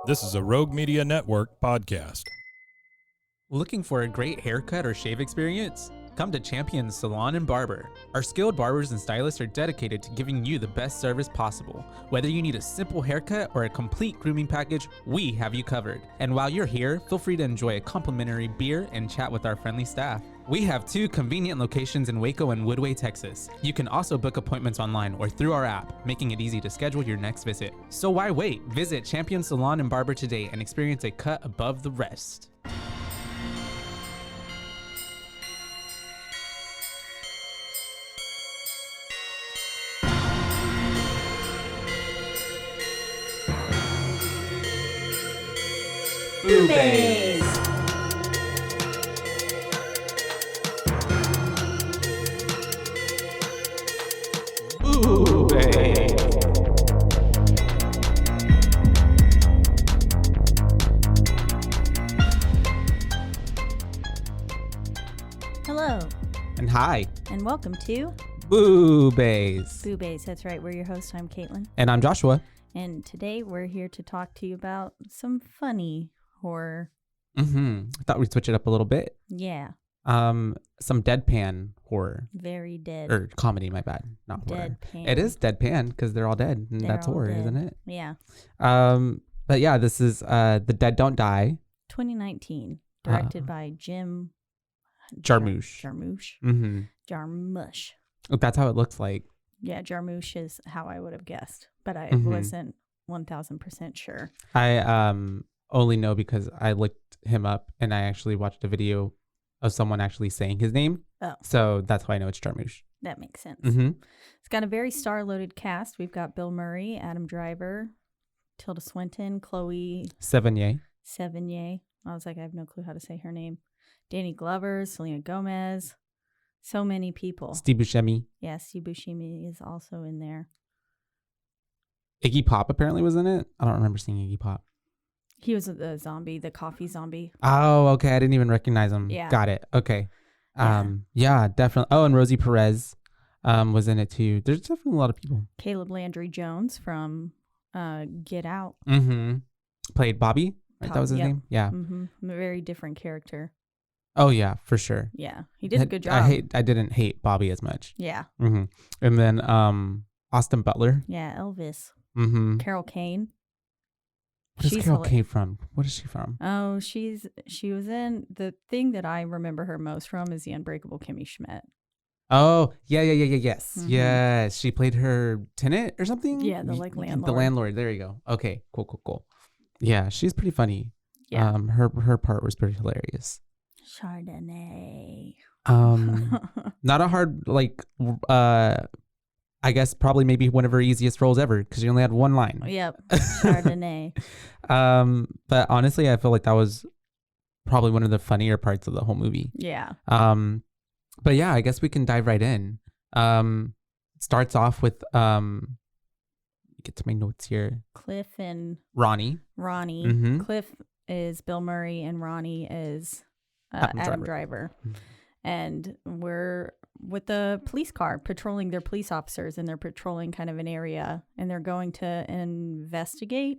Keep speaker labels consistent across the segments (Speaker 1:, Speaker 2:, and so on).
Speaker 1: This is a Rogue Media Network podcast.
Speaker 2: Looking for a great haircut or shave experience? Come to Champion Salon and Barber. Our skilled barbers and stylists are dedicated to giving you the best service possible. Whether you need a simple haircut or a complete grooming package, we have you covered. And while you're here, feel free to enjoy a complimentary beer and chat with our friendly staff. We have 2 convenient locations in Waco and Woodway, Texas. You can also book appointments online or through our app, making it easy to schedule your next visit. So why wait? Visit Champion Salon and Barber today and experience a cut above the rest.
Speaker 3: BooBaes.
Speaker 2: BooBaes.
Speaker 3: Hello,
Speaker 2: And hi,
Speaker 3: and welcome to
Speaker 2: BooBaes.
Speaker 3: BooBaes. That's right, we're your host. I'm Caitlin,
Speaker 2: And I'm Joshua.
Speaker 3: and today we're here to talk to you about some funny horror.
Speaker 2: I thought we'd switch it up a little bit.
Speaker 3: Yeah,
Speaker 2: Some deadpan horror
Speaker 3: very dead.
Speaker 2: or comedy. My bad, not horror.
Speaker 3: Deadpan.
Speaker 2: It is deadpan because they're all dead, and
Speaker 3: They're
Speaker 2: that's
Speaker 3: all
Speaker 2: horror,
Speaker 3: dead.
Speaker 2: isn't it?
Speaker 3: Yeah,
Speaker 2: But yeah, this is The Dead Don't Die.
Speaker 3: 2019, directed by Jim
Speaker 2: Jarmusch.
Speaker 3: Jarmusch.
Speaker 2: That's how it looks like.
Speaker 3: Yeah, Jarmusch is how I would have guessed, but I
Speaker 2: Mhm.
Speaker 3: wasn't 1000% sure.
Speaker 2: I only know because I looked him up and I actually watched a video of someone actually saying his name.
Speaker 3: Oh.
Speaker 2: So that's why I know it's Jarmusch.
Speaker 3: That makes sense.
Speaker 2: Mm-hmm.
Speaker 3: It's got a very star-loaded cast. We've got Bill Murray, Adam Driver, Tilda Swinton, Chloe
Speaker 2: Sevigny.
Speaker 3: Sevigny. I was like, I have no clue how to say her name. Danny Glover, Selena Gomez. So many people.
Speaker 2: Steve Buscemi.
Speaker 3: Yeah, Steve Buscemi is also in there.
Speaker 2: Iggy Pop apparently was in it. I don't remember seeing Iggy Pop.
Speaker 3: He was the zombie, the coffee zombie.
Speaker 2: Oh, okay. I didn't even recognize him.
Speaker 3: Yeah.
Speaker 2: Got it. Okay.
Speaker 3: Yeah.
Speaker 2: Yeah, definitely. Oh, and Rosie Perez was in it too. There's definitely a lot of people.
Speaker 3: Caleb Landry Jones from Get Out.
Speaker 2: Played Bobby, right? That was his
Speaker 3: Yep.
Speaker 2: name? Yeah.
Speaker 3: A very different character.
Speaker 2: Oh, yeah, for sure.
Speaker 3: Yeah, he did a good job.
Speaker 2: I didn't hate Bobby as much.
Speaker 3: Yeah.
Speaker 2: And then Austin Butler.
Speaker 3: Yeah, Elvis.
Speaker 2: Carol
Speaker 3: Kane.
Speaker 2: Where's
Speaker 3: She's
Speaker 2: Carol
Speaker 3: hila-
Speaker 2: Kane from? What is she from?
Speaker 3: Oh, she was in the thing that I remember her most from is The Unbreakable Kimmy Schmidt.
Speaker 2: Oh, yes.
Speaker 3: Mhm.
Speaker 2: Yes. She played her tenant or something?
Speaker 3: Yeah, the,
Speaker 2: The
Speaker 3: landlord.
Speaker 2: landlord. There you go. Okay, cool. Yeah, she's pretty funny.
Speaker 3: Yeah.
Speaker 2: Her part was pretty hilarious.
Speaker 3: Chardonnay.
Speaker 2: Not a hard, I guess probably maybe one of her easiest roles ever because she only had one line.
Speaker 3: Yep. Chardonnay.
Speaker 2: But honestly, I feel like that was probably one of the funnier parts of the whole movie.
Speaker 3: Yeah.
Speaker 2: But yeah, I guess we can dive right in. It starts off with get to my notes here.
Speaker 3: Cliff and
Speaker 2: Ronnie. Mhm.
Speaker 3: Cliff is Bill Murray and Ronnie is Adam Driver. And we're with the police car patrolling their police officers, and they're patrolling kind of an area, and they're going to investigate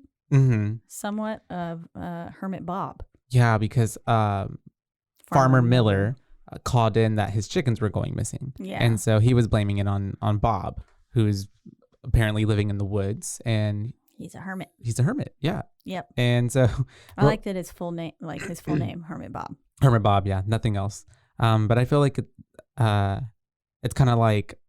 Speaker 3: somewhat of Hermit Bob.
Speaker 2: Yeah, because Farmer Miller called in that his chickens were going missing.
Speaker 3: Yeah.
Speaker 2: And so he was blaming it on Bob, who's apparently living in the woods, and
Speaker 3: He's a hermit.
Speaker 2: Yeah.
Speaker 3: Yep.
Speaker 2: And so
Speaker 3: I like that his full name, Hermit Bob.
Speaker 2: Hermit Bob, yeah, nothing else. But I feel like it's kind of like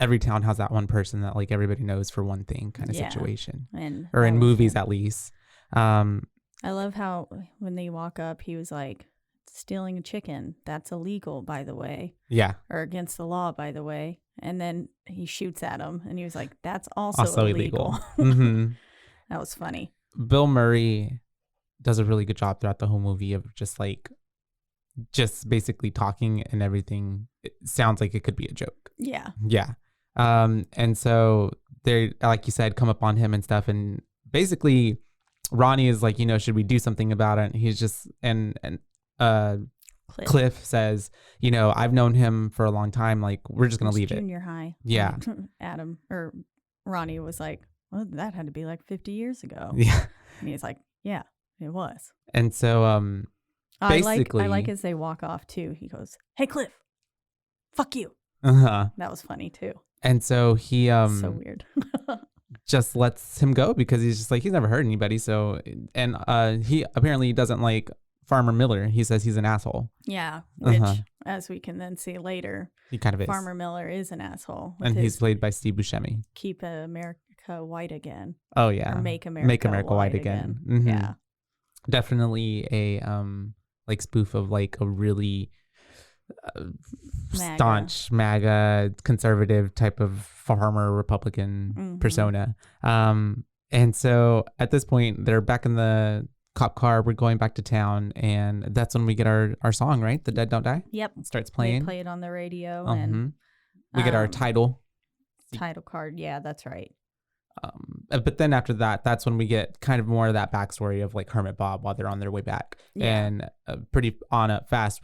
Speaker 2: every town has that one person that like everybody knows for one thing kind of situation, or in movies at least.
Speaker 3: I love how when they walk up, he was like, stealing a chicken, that's illegal, by the way.
Speaker 2: Yeah.
Speaker 3: Or against the law, by the way. And then he shoots at him, and he was like, that's also illegal. That was funny.
Speaker 2: Bill Murray does a really good job throughout the whole movie of just basically talking, and everything. It sounds like it could be a joke.
Speaker 3: Yeah.
Speaker 2: Yeah. And so they, like you said, come up on him and stuff. And basically Ronnie is like, should we do something about it? And he's just, and Cliff says, I've known him for a long time. Like, we're just going to leave it.
Speaker 3: Junior high.
Speaker 2: Yeah.
Speaker 3: Adam or Ronnie was like, well, that had to be like 50 years ago.
Speaker 2: Yeah.
Speaker 3: And he's like, yeah, it was.
Speaker 2: And so basically,
Speaker 3: I like as they walk off too. He goes, "Hey, Cliff, fuck you."
Speaker 2: uh-huh.
Speaker 3: That was funny too.
Speaker 2: And so he
Speaker 3: So weird.
Speaker 2: just lets him go because he's just like, he's never hurt anybody. So, and he apparently doesn't like Farmer Miller. He says he's an asshole.
Speaker 3: Yeah, which, as we can then see later,
Speaker 2: he kind of is.
Speaker 3: Farmer Miller is an asshole.
Speaker 2: And he's played by Steve Buscemi.
Speaker 3: Keep America white again.
Speaker 2: Oh, yeah.
Speaker 3: Or make America
Speaker 2: white again. Mm-hmm. Yeah. Definitely a like spoof of like a really staunch MAGA conservative type of farmer Republican persona. And so at this point, they're back in the cop car. We're going back to town, and that's when we get our song, right? The Dead Don't Die.
Speaker 3: Yep.
Speaker 2: It starts playing.
Speaker 3: They play it on the radio, and
Speaker 2: we get our title
Speaker 3: card. Yeah, that's right.
Speaker 2: But then after that, that's when we get kind of more of that backstory of like Hermit Bob while they're on their way back. Yeah. And pretty on up fast,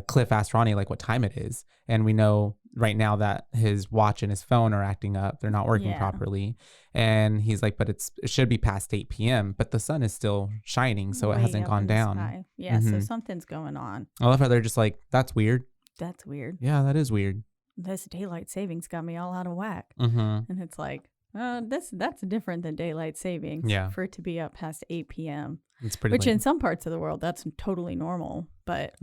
Speaker 2: Cliff asked Ronnie like what time it is, and we know right now that his watch and his phone are acting up. They're not working properly. And he's like, but it should be past 8 p.m., but the sun is still shining, so it hasn't gone down.
Speaker 3: Yeah, so something's going on.
Speaker 2: I love how they're just like, that's weird.
Speaker 3: That's weird.
Speaker 2: Yeah, that is weird.
Speaker 3: This daylight savings got me all out of whack. And it's like, that's different than daylight savings.
Speaker 2: Yeah.
Speaker 3: For it to be up past 8 p.m.
Speaker 2: It's pretty
Speaker 3: Which
Speaker 2: late.
Speaker 3: in some parts of the world, that's totally normal, but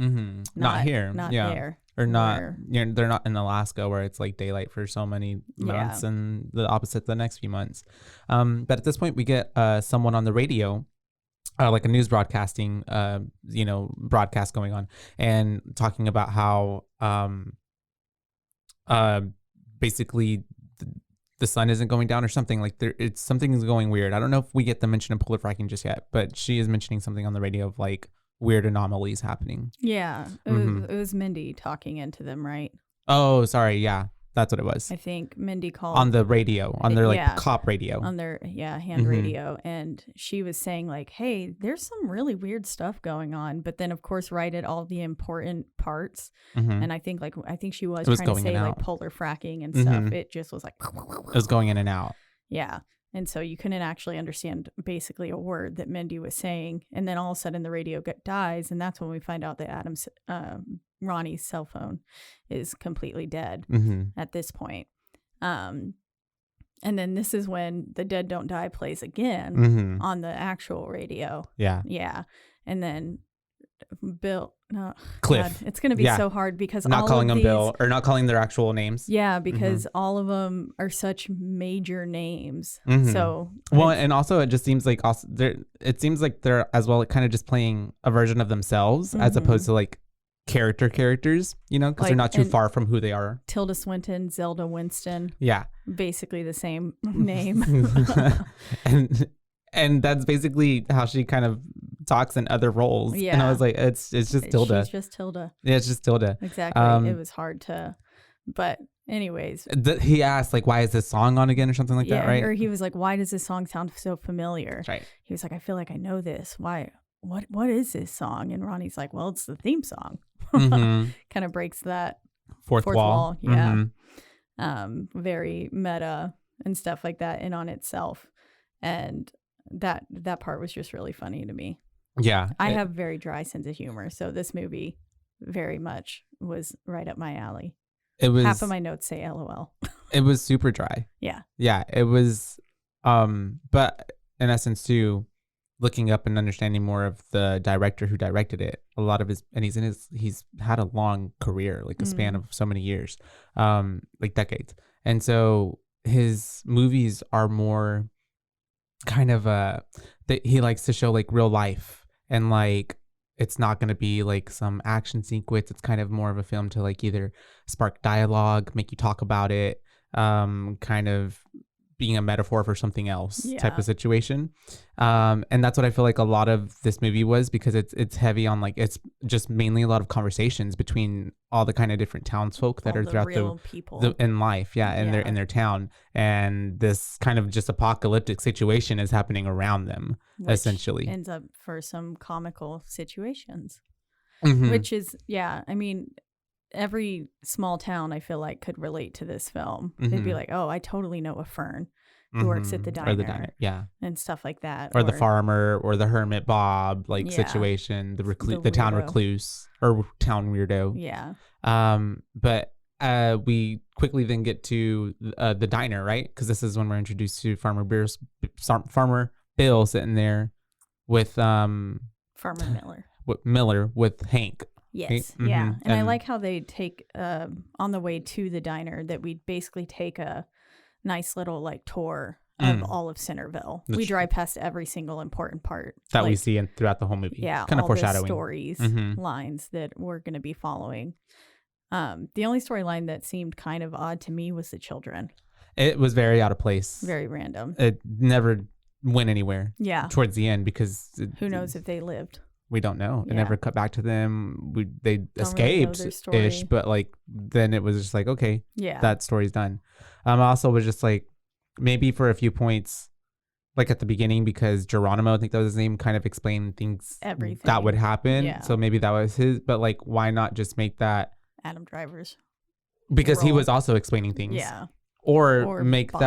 Speaker 2: not here.
Speaker 3: Not there.
Speaker 2: Or not, they're not in Alaska where it's like daylight for so many months and the opposite the next few months. But at this point, we get someone on the radio, like a news broadcasting, broadcast going on and talking about how basically the sun isn't going down or something like something is going weird. I don't know if we get the mention of polar fracking just yet, but she is mentioning something on the radio of like weird anomalies happening.
Speaker 3: Yeah, it was Mindy talking into them, right?
Speaker 2: Oh, sorry. Yeah, that's what it was.
Speaker 3: I think Mindy called
Speaker 2: on the radio, on their like cop radio,
Speaker 3: on their hand radio, and she was saying like, "Hey, there's some really weird stuff going on," but then of course right at all the important parts, and I think she was trying to say like polar fracking and stuff. It just was like
Speaker 2: it was going in and out.
Speaker 3: Yeah. And so you couldn't actually understand basically a word that Mindy was saying. And then all of a sudden the radio dies. And that's when we find out that Ronnie's cell phone is completely dead at this point. And then this is when The Dead Don't Die plays again on the actual radio.
Speaker 2: Yeah.
Speaker 3: Yeah. And then
Speaker 2: Cliff.
Speaker 3: God, it's going to be so hard because
Speaker 2: not calling them Bill or not calling their actual names.
Speaker 3: Yeah, because all of them are such major names. So
Speaker 2: and also it just seems like it seems like they're as well kind of just playing a version of themselves as opposed to like characters, because they're not too far from who they are.
Speaker 3: Tilda Swinton, Zelda Winston.
Speaker 2: Yeah.
Speaker 3: Basically the same name.
Speaker 2: And that's basically how she kind of talks in other roles. Yeah. And I was like, it's just Tilda.
Speaker 3: She's just Tilda.
Speaker 2: Yeah, it's just Tilda.
Speaker 3: Exactly. It was hard to, but anyways.
Speaker 2: He asked like, why is this song on again or something like that, right?
Speaker 3: Or he was like, why does this song sound so familiar?
Speaker 2: That's right.
Speaker 3: He was like, I feel like I know this. Why? What is this song? And Ronnie's like, well, it's the theme song. Kind of breaks that fourth wall. Yeah. Very meta and stuff like that in on itself. And that part was just really funny to me.
Speaker 2: Yeah.
Speaker 3: I have very dry sense of humor, so this movie very much was right up my alley.
Speaker 2: It was
Speaker 3: half of my notes say LOL.
Speaker 2: It was super dry.
Speaker 3: Yeah.
Speaker 2: Yeah, it was but in essence too, looking up and understanding more of the director who directed it, a lot of he's had a long career, like a span of so many years, like decades. And so his movies are more kind of that he likes to show like real life, and like it's not going to be like some action sequence. It's kind of more of a film to like either spark dialogue, make you talk about it, kind of being a metaphor for something else type of situation. And that's what I feel like a lot of this movie was, because it's heavy on like, it's just mainly a lot of conversations between all the kind of different townsfolk that are throughout the in life. Yeah. And they're in their town. And this kind of just apocalyptic situation is happening around them, which essentially
Speaker 3: ends up for some comical situations, which is, I mean, every small town I feel like could relate to this film. They'd be like, oh, I totally know a Fern. who works at the diner.
Speaker 2: Or the diner, yeah.
Speaker 3: And stuff like that.
Speaker 2: Or the farmer or the hermit Bob situation, the town recluse or town weirdo.
Speaker 3: Yeah.
Speaker 2: But we quickly then get to the diner, right? Because this is when we're introduced to Farmer Bill sitting there with
Speaker 3: Farmer
Speaker 2: Miller with Hank.
Speaker 3: Yes.
Speaker 2: Hank?
Speaker 3: Yeah. And I like how they take on the way to the diner that we basically take a nice little like tour of all of Centerville. We drive past every single important part
Speaker 2: that we see throughout the whole movie.
Speaker 3: Yeah.
Speaker 2: Kind of foreshadowing.
Speaker 3: The stories, lines that we're going to be following. The only storyline that seemed kind of odd to me was the children.
Speaker 2: It was very out of place.
Speaker 3: Very random.
Speaker 2: It never went anywhere.
Speaker 3: Yeah.
Speaker 2: Towards the end because
Speaker 3: who knows if they lived.
Speaker 2: We don't know. It never cut back to them. They
Speaker 3: don't
Speaker 2: escaped
Speaker 3: really
Speaker 2: ish, but like then it was just like, okay,
Speaker 3: yeah,
Speaker 2: that story's done. I also was just like maybe for a few points, like at the beginning, because Geronimo, I think that was his name, kind of explained things
Speaker 3: everything
Speaker 2: that would happen.
Speaker 3: Yeah.
Speaker 2: So maybe that was his, but like why not just make that
Speaker 3: Adam Driver's
Speaker 2: because
Speaker 3: role.
Speaker 2: He was also explaining things.
Speaker 3: Yeah.
Speaker 2: Or make
Speaker 3: Bobby.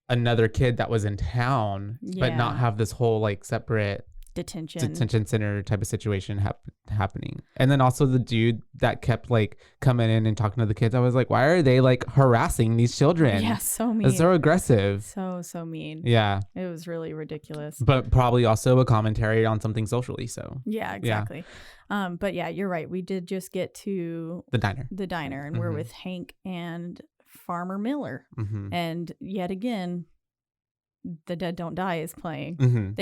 Speaker 2: that another kid that was in town, but not have this whole like separate detention center type of situation happening. And then also the dude that kept like coming in and talking to the kids, I was like, why are they like harassing these children?
Speaker 3: Yeah, so mean.
Speaker 2: It's so aggressive.
Speaker 3: So mean.
Speaker 2: Yeah.
Speaker 3: It was really ridiculous.
Speaker 2: But probably also a commentary on something socially. So
Speaker 3: yeah, exactly. Yeah. But yeah, you're right. We did just get to
Speaker 2: the diner,
Speaker 3: and we're with Hank and Farmer Miller. And yet again, The Dead Don't Die is playing.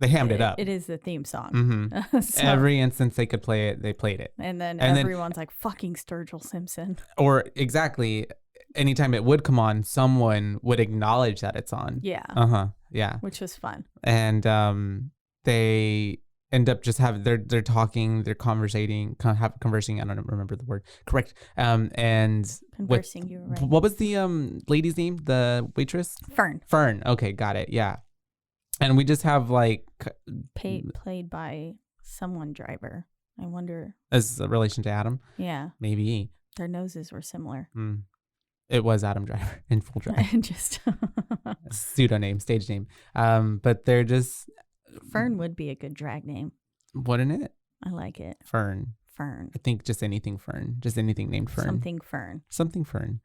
Speaker 3: They
Speaker 2: hammed it up.
Speaker 3: It is the theme song.
Speaker 2: So, every instance they could play it, they played it.
Speaker 3: And then everyone's like, fucking Sturgill Simpson.
Speaker 2: Or exactly, anytime it would come on, someone would acknowledge that it's on.
Speaker 3: Yeah.
Speaker 2: Yeah.
Speaker 3: Which was fun.
Speaker 2: And they end up just having, they're talking, they're conversing, I don't remember the word. Correct. And
Speaker 3: conversing, you were right.
Speaker 2: What was the lady's name? The waitress? Fern. Okay, got it. Yeah. And we just have like
Speaker 3: played by someone driver. I wonder
Speaker 2: as a relation to Adam.
Speaker 3: Yeah,
Speaker 2: maybe
Speaker 3: their noses were similar.
Speaker 2: It was Adam Driver in full drive.
Speaker 3: Just
Speaker 2: pseudonym, stage name. But they're just
Speaker 3: Fern would be a good drag name,
Speaker 2: wouldn't it?
Speaker 3: I like it.
Speaker 2: Fern. I think just anything Fern, just anything named Fern. Something Fern.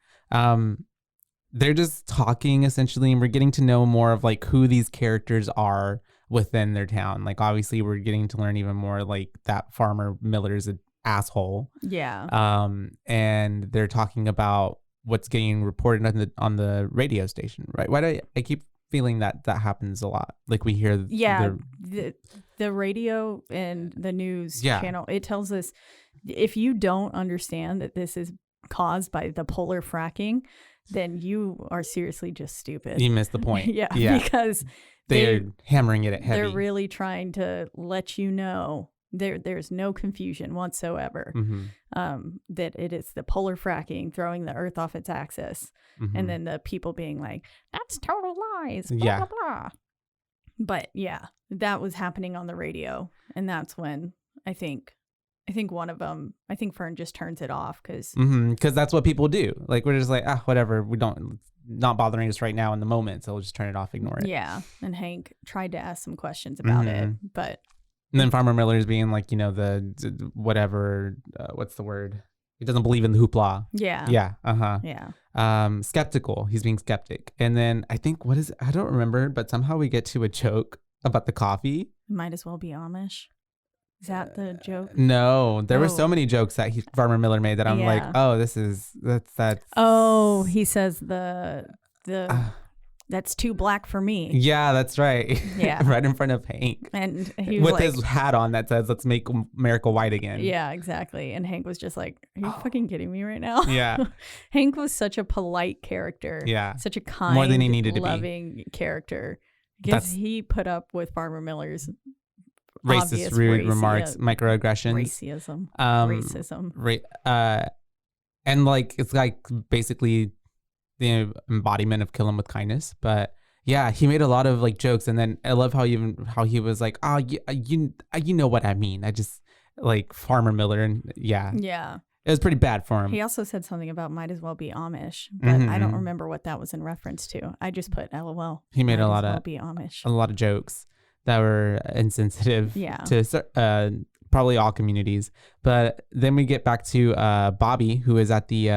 Speaker 2: They're just talking essentially, and we're getting to know more of like who these characters are within their town. Like obviously we're getting to learn even more like that Farmer Miller's an asshole.
Speaker 3: Yeah.
Speaker 2: And they're talking about what's getting reported on the radio station, right? Why do I keep feeling that happens a lot? Like we hear
Speaker 3: the radio and the news channel, it tells us if you don't understand that this is caused by the polar fracking, then you are seriously just stupid.
Speaker 2: You missed the point.
Speaker 3: Yeah, because
Speaker 2: they're hammering it at heavy.
Speaker 3: They're really trying to let you know there's no confusion whatsoever that it is the polar fracking throwing the earth off its axis, and then the people being like, that's total lies, blah, blah, blah. But yeah, that was happening on the radio, and that's when I think one of them, I think Fern just turns it off because
Speaker 2: that's what people do. Like we're just like, whatever, not bothering us right now in the moment, so we'll just turn it off, ignore it.
Speaker 3: Yeah, and Hank tried to ask some questions about it, but
Speaker 2: and then Farmer Miller's being like, the whatever, what's the word? He doesn't believe in the hoopla.
Speaker 3: Yeah.
Speaker 2: Yeah. Skeptical. He's being skeptic, and then I think I don't remember, but somehow we get to a joke about the coffee.
Speaker 3: Might as well be Amish. Is that the joke?
Speaker 2: No, there were so many jokes that Farmer Miller made that I'm like, oh, that's.
Speaker 3: Oh, he says the that's too black for me.
Speaker 2: Yeah, that's right.
Speaker 3: Yeah,
Speaker 2: right in front of Hank,
Speaker 3: and he was
Speaker 2: with his hat on that says "Let's make America white again."
Speaker 3: Yeah, exactly. And Hank was just like, "Are you fucking kidding me right now?"
Speaker 2: Yeah.
Speaker 3: Hank was such a polite character.
Speaker 2: Yeah,
Speaker 3: such a kind,
Speaker 2: more than he needed to be,
Speaker 3: loving character. Because he put up with Farmer Miller's
Speaker 2: racist, rude remarks, microaggressions, racism. And like it's like basically the embodiment of kill him with kindness. But yeah, he made a lot of like jokes, and then I love how he was like, you know what I mean. I just like Farmer Miller, and yeah. It was pretty bad for him.
Speaker 3: He also said something about might as well be Amish, but I don't remember what that was in reference to. I just put LOL.
Speaker 2: He made
Speaker 3: might
Speaker 2: a lot
Speaker 3: as well
Speaker 2: of
Speaker 3: be Amish.
Speaker 2: a lot of jokes that were insensitive to probably all communities. But then we get back to Bobby, who is at the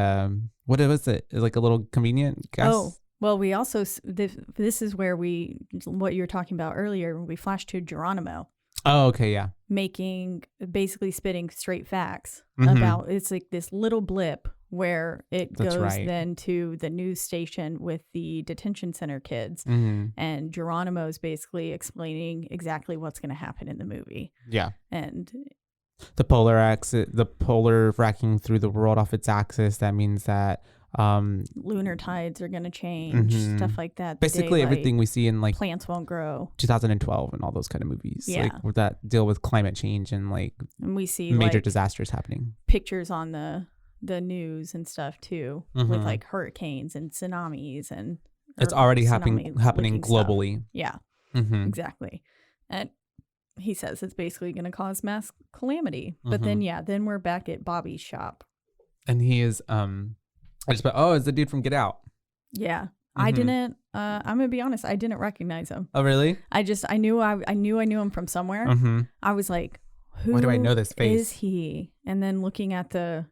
Speaker 2: what was it? Like a little convenient gas.
Speaker 3: Oh, well, we also this is where what you were talking about earlier. We flashed to Geronimo.
Speaker 2: Oh, okay, yeah.
Speaker 3: Basically spitting straight facts about, it's like this little blip where it goes then to the news station with the detention center kids. And Geronimo's basically explaining exactly what's going to happen in the movie.
Speaker 2: Yeah.
Speaker 3: And
Speaker 2: the polar racking through the world off its axis. That means that
Speaker 3: lunar tides are going to change, stuff like that.
Speaker 2: Basically everything we see in like
Speaker 3: plants won't grow,
Speaker 2: 2012 and all those kind of movies, like that deal with climate change and
Speaker 3: and we see
Speaker 2: major disasters happening.
Speaker 3: Pictures on the news and stuff too, with like hurricanes and tsunamis, and
Speaker 2: it's already happening globally.
Speaker 3: Stuff. Yeah, exactly. And he says it's basically going to cause mass calamity. But then we're back at Bobby's shop, and
Speaker 2: he is I just thought, it's the dude from Get Out.
Speaker 3: Yeah. I didn't, I'm going to be honest, I didn't recognize him.
Speaker 2: Oh, really?
Speaker 3: I knew I knew him from somewhere. I was like, why
Speaker 2: do I know this face?
Speaker 3: Is he? And then looking at the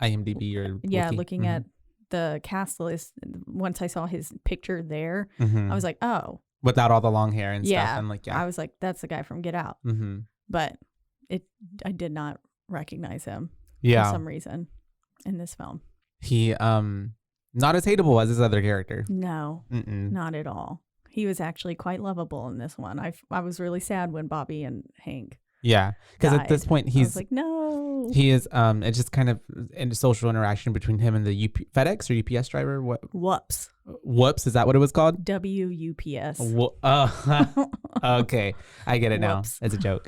Speaker 2: IMDb or
Speaker 3: looking at the cast list, once I saw his picture there, I was like, oh.
Speaker 2: Without all the long hair and stuff. And
Speaker 3: I was like, that's the guy from Get Out. But I did not recognize him for some reason in this film.
Speaker 2: He not as hateable as his other character.
Speaker 3: No, not at all. He was actually quite lovable in this one. I was really sad when Bobby and Hank.
Speaker 2: Yeah, because at this point
Speaker 3: I was like, no.
Speaker 2: He is. It's just kind of a social interaction between him and the FedEx or UPS driver. What?
Speaker 3: Whoops.
Speaker 2: Whoops. Is that what it was called?
Speaker 3: WUPS.
Speaker 2: Okay, I get it now. It's a joke.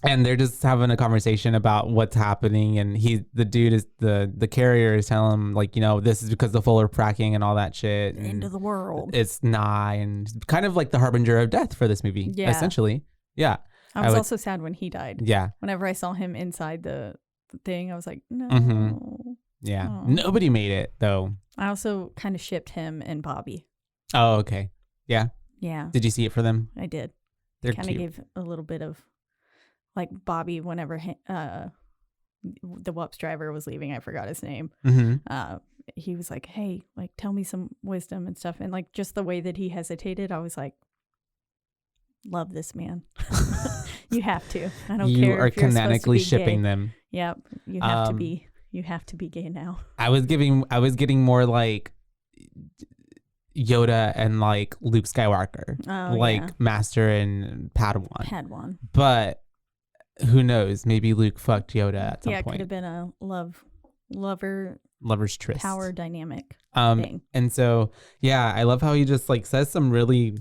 Speaker 2: And they're just having a conversation about what's happening, and the dude is the carrier is telling him like, this is because the polar fracking and all that shit.
Speaker 3: End of the world.
Speaker 2: It's nigh, and kind of like the harbinger of death for this movie. Yeah. Essentially. Yeah.
Speaker 3: I was also sad when he died.
Speaker 2: Yeah.
Speaker 3: Whenever I saw him inside the thing, I was like, no.
Speaker 2: Yeah. Oh. Nobody made it though.
Speaker 3: I also kind of shipped him and Bobby.
Speaker 2: Oh, okay. Yeah.
Speaker 3: Yeah.
Speaker 2: Did you see it for them?
Speaker 3: I did.
Speaker 2: They're
Speaker 3: kind of gave a little bit of. Like Bobby, whenever the Whoops driver was leaving, I forgot his name. He was like, hey, like, tell me some wisdom and stuff. And like, just the way that he hesitated, I was like, love this man. You have to. I don't care.
Speaker 2: You are canonically shipping them.
Speaker 3: Yep. You have to be. You have to be gay now.
Speaker 2: I was getting more like Yoda and like Luke Skywalker, Master and Padawan. But who knows? Maybe Luke fucked Yoda at some point. Yeah, it
Speaker 3: could have been a
Speaker 2: lover's tryst
Speaker 3: power dynamic thing.
Speaker 2: And so, I love how he just like says some really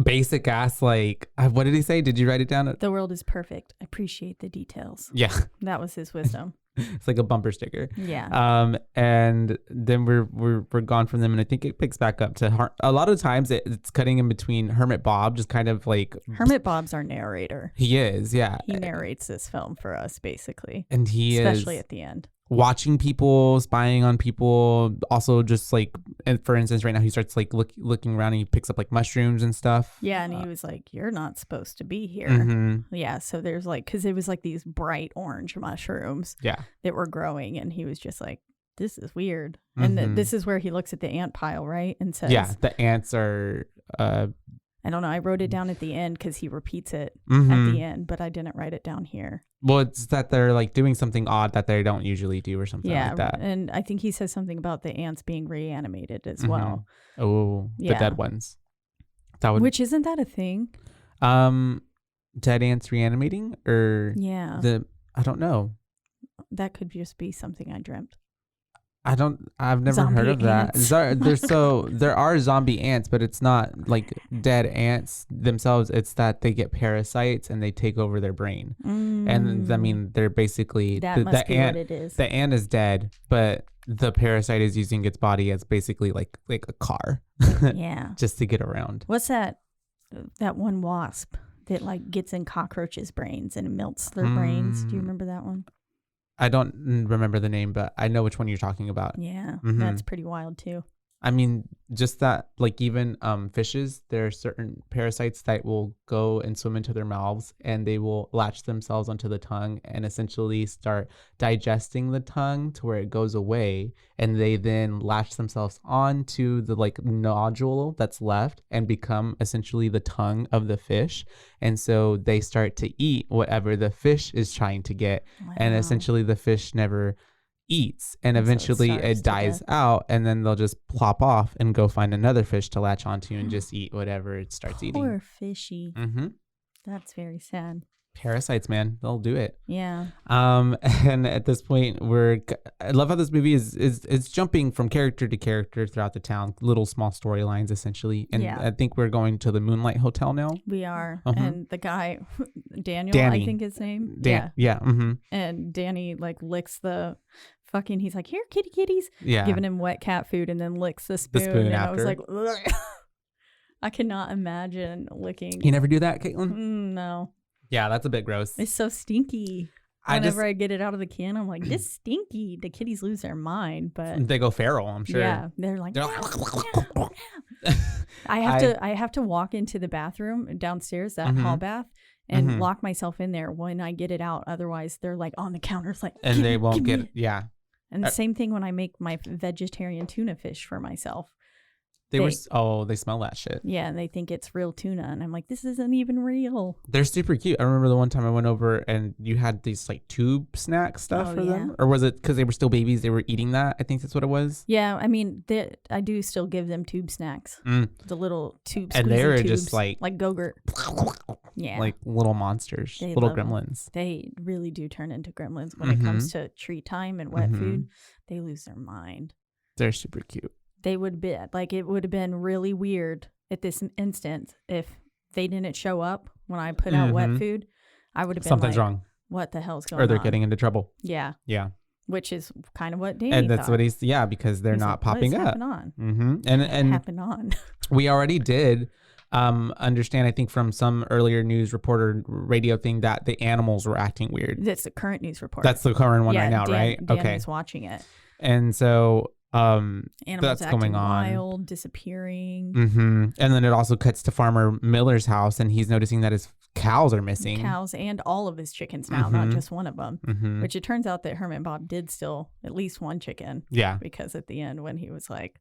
Speaker 2: basic ass like, what did he say? Did you write it down?
Speaker 3: The world is perfect. Appreciate the details.
Speaker 2: Yeah,
Speaker 3: that was his wisdom.
Speaker 2: It's like a bumper sticker.
Speaker 3: Yeah.
Speaker 2: And then we're gone from them, and I think it picks back up to a lot of times it's cutting in between Hermit Bob, just kind of like
Speaker 3: Hermit Bob's our narrator.
Speaker 2: He is, yeah.
Speaker 3: He narrates this film for us basically,
Speaker 2: and
Speaker 3: especially at the end.
Speaker 2: Watching people, spying on people, also just like, and for instance, right now he starts like looking around and he picks up like mushrooms and stuff.
Speaker 3: Yeah, and he was like, "You're not supposed to be here." Yeah, so there's like, because it was like these bright orange mushrooms.
Speaker 2: Yeah,
Speaker 3: that were growing, and he was just like, "This is weird." And this is where he looks at the ant pile, right, and says,
Speaker 2: "Yeah, the ants are."
Speaker 3: I don't know. I wrote it down at the end because he repeats it at the end, but I didn't write it down here.
Speaker 2: Well, it's that they're like doing something odd that they don't usually do or something like that.
Speaker 3: And I think he says something about the ants being reanimated as well.
Speaker 2: Oh, the dead ones.
Speaker 3: Which isn't that a thing?
Speaker 2: Dead ants reanimating or I don't know.
Speaker 3: That could just be something I dreamt.
Speaker 2: I've never
Speaker 3: zombie
Speaker 2: heard of that.
Speaker 3: Ants.
Speaker 2: There are zombie ants, but it's not like dead ants themselves. It's that they get parasites and they take over their brain. And I mean, they're basically
Speaker 3: that must be what it is.
Speaker 2: The ant is dead, but the parasite is using its body as basically like a car.
Speaker 3: Yeah.
Speaker 2: Just to get around.
Speaker 3: What's that one wasp that like gets in cockroaches' brains and melts their brains? Do you remember that one?
Speaker 2: I don't remember the name, but I know which one you're talking about.
Speaker 3: Yeah,
Speaker 2: Mhm.
Speaker 3: that's pretty wild too.
Speaker 2: I mean, just that, like even fishes, there are certain parasites that will go and swim into their mouths and they will latch themselves onto the tongue and essentially start digesting the tongue to where it goes away. And they then latch themselves onto the like nodule that's left and become essentially the tongue of the fish. And so they start to eat whatever the fish is trying to get. And
Speaker 3: Wow.
Speaker 2: essentially the fish never eats, and
Speaker 3: And so it
Speaker 2: eventually
Speaker 3: starves
Speaker 2: it
Speaker 3: to
Speaker 2: dies
Speaker 3: death.
Speaker 2: out, and then they'll just plop off and go find another fish to latch onto and just eat whatever it starts eating.
Speaker 3: Poor fishy.
Speaker 2: Mm-hmm.
Speaker 3: That's very sad.
Speaker 2: Parasites, man, they'll do it.
Speaker 3: Yeah.
Speaker 2: And at this point, I love how this movie is jumping from character to character throughout the town, little small storylines essentially. And
Speaker 3: Yeah.
Speaker 2: I think we're going to the Moonlight Hotel now.
Speaker 3: We are.
Speaker 2: Uh-huh.
Speaker 3: And the guy, Daniel,
Speaker 2: Danny.
Speaker 3: I think his name.
Speaker 2: Yeah. Mm-hmm.
Speaker 3: And Danny like licks the fucking, he's like, here, kitties.
Speaker 2: Yeah.
Speaker 3: Giving him wet cat food and then licks the spoon.
Speaker 2: spoon
Speaker 3: and
Speaker 2: after.
Speaker 3: I was like, ugh. I cannot imagine licking.
Speaker 2: You never do that, Caitlin?
Speaker 3: No.
Speaker 2: Yeah, that's a bit gross.
Speaker 3: It's so stinky. Whenever I get it out of the can, I'm like, this stinky. The kitties lose their mind, but
Speaker 2: they go feral, I'm sure.
Speaker 3: yeah, they're like,
Speaker 2: They're like,
Speaker 3: I have to walk into the bathroom downstairs, that hall bath, and lock myself in there when I get it out. Otherwise, they're like on the counters, like,
Speaker 2: and they won't
Speaker 3: give
Speaker 2: get
Speaker 3: me.
Speaker 2: yeah.
Speaker 3: And the same thing when I make my vegetarian tuna fish for myself.
Speaker 2: They smell that shit.
Speaker 3: Yeah, and they think it's real tuna, and I'm like, this isn't even real.
Speaker 2: They're super cute. I remember the one time I went over and you had these like tube snack stuff for them, or was it because they were still babies? They were eating that. I think that's what it was.
Speaker 3: Yeah, I mean, I do still give them tube snacks, the little tubes,
Speaker 2: and they were
Speaker 3: tubes,
Speaker 2: just like
Speaker 3: Go-Gurt. Yeah,
Speaker 2: like little monsters,
Speaker 3: They
Speaker 2: little
Speaker 3: love 'em.
Speaker 2: gremlins.
Speaker 3: They really do turn into gremlins when it comes to treat time and wet food. They lose their mind.
Speaker 2: They're super cute.
Speaker 3: They would be like, it would have been really weird at this instance if they didn't show up when I put out wet food. I would have been
Speaker 2: Something's
Speaker 3: like,
Speaker 2: wrong,
Speaker 3: what the hell's going on?
Speaker 2: or they're getting into trouble.
Speaker 3: Yeah,
Speaker 2: Yeah,
Speaker 3: which is kind of what Danny
Speaker 2: and that's
Speaker 3: thought.
Speaker 2: what because they're
Speaker 3: He's
Speaker 2: not
Speaker 3: like,
Speaker 2: popping up.
Speaker 3: on?
Speaker 2: And
Speaker 3: Happen on.
Speaker 2: we already did understand, I think, from some earlier news reporter radio thing that the animals were acting weird.
Speaker 3: That's the current news report.
Speaker 2: That's the current one right now, right?
Speaker 3: Dan is watching it.
Speaker 2: And so
Speaker 3: Animals
Speaker 2: that's
Speaker 3: acting
Speaker 2: going on.
Speaker 3: wild, disappearing.
Speaker 2: And then it also cuts to Farmer Miller's house, and he's noticing that his cows are missing.
Speaker 3: Cows and all of his chickens now, not just one of them. Which it turns out that Hermit Bob did steal at least one chicken.
Speaker 2: Yeah.
Speaker 3: Because at the end when he was like,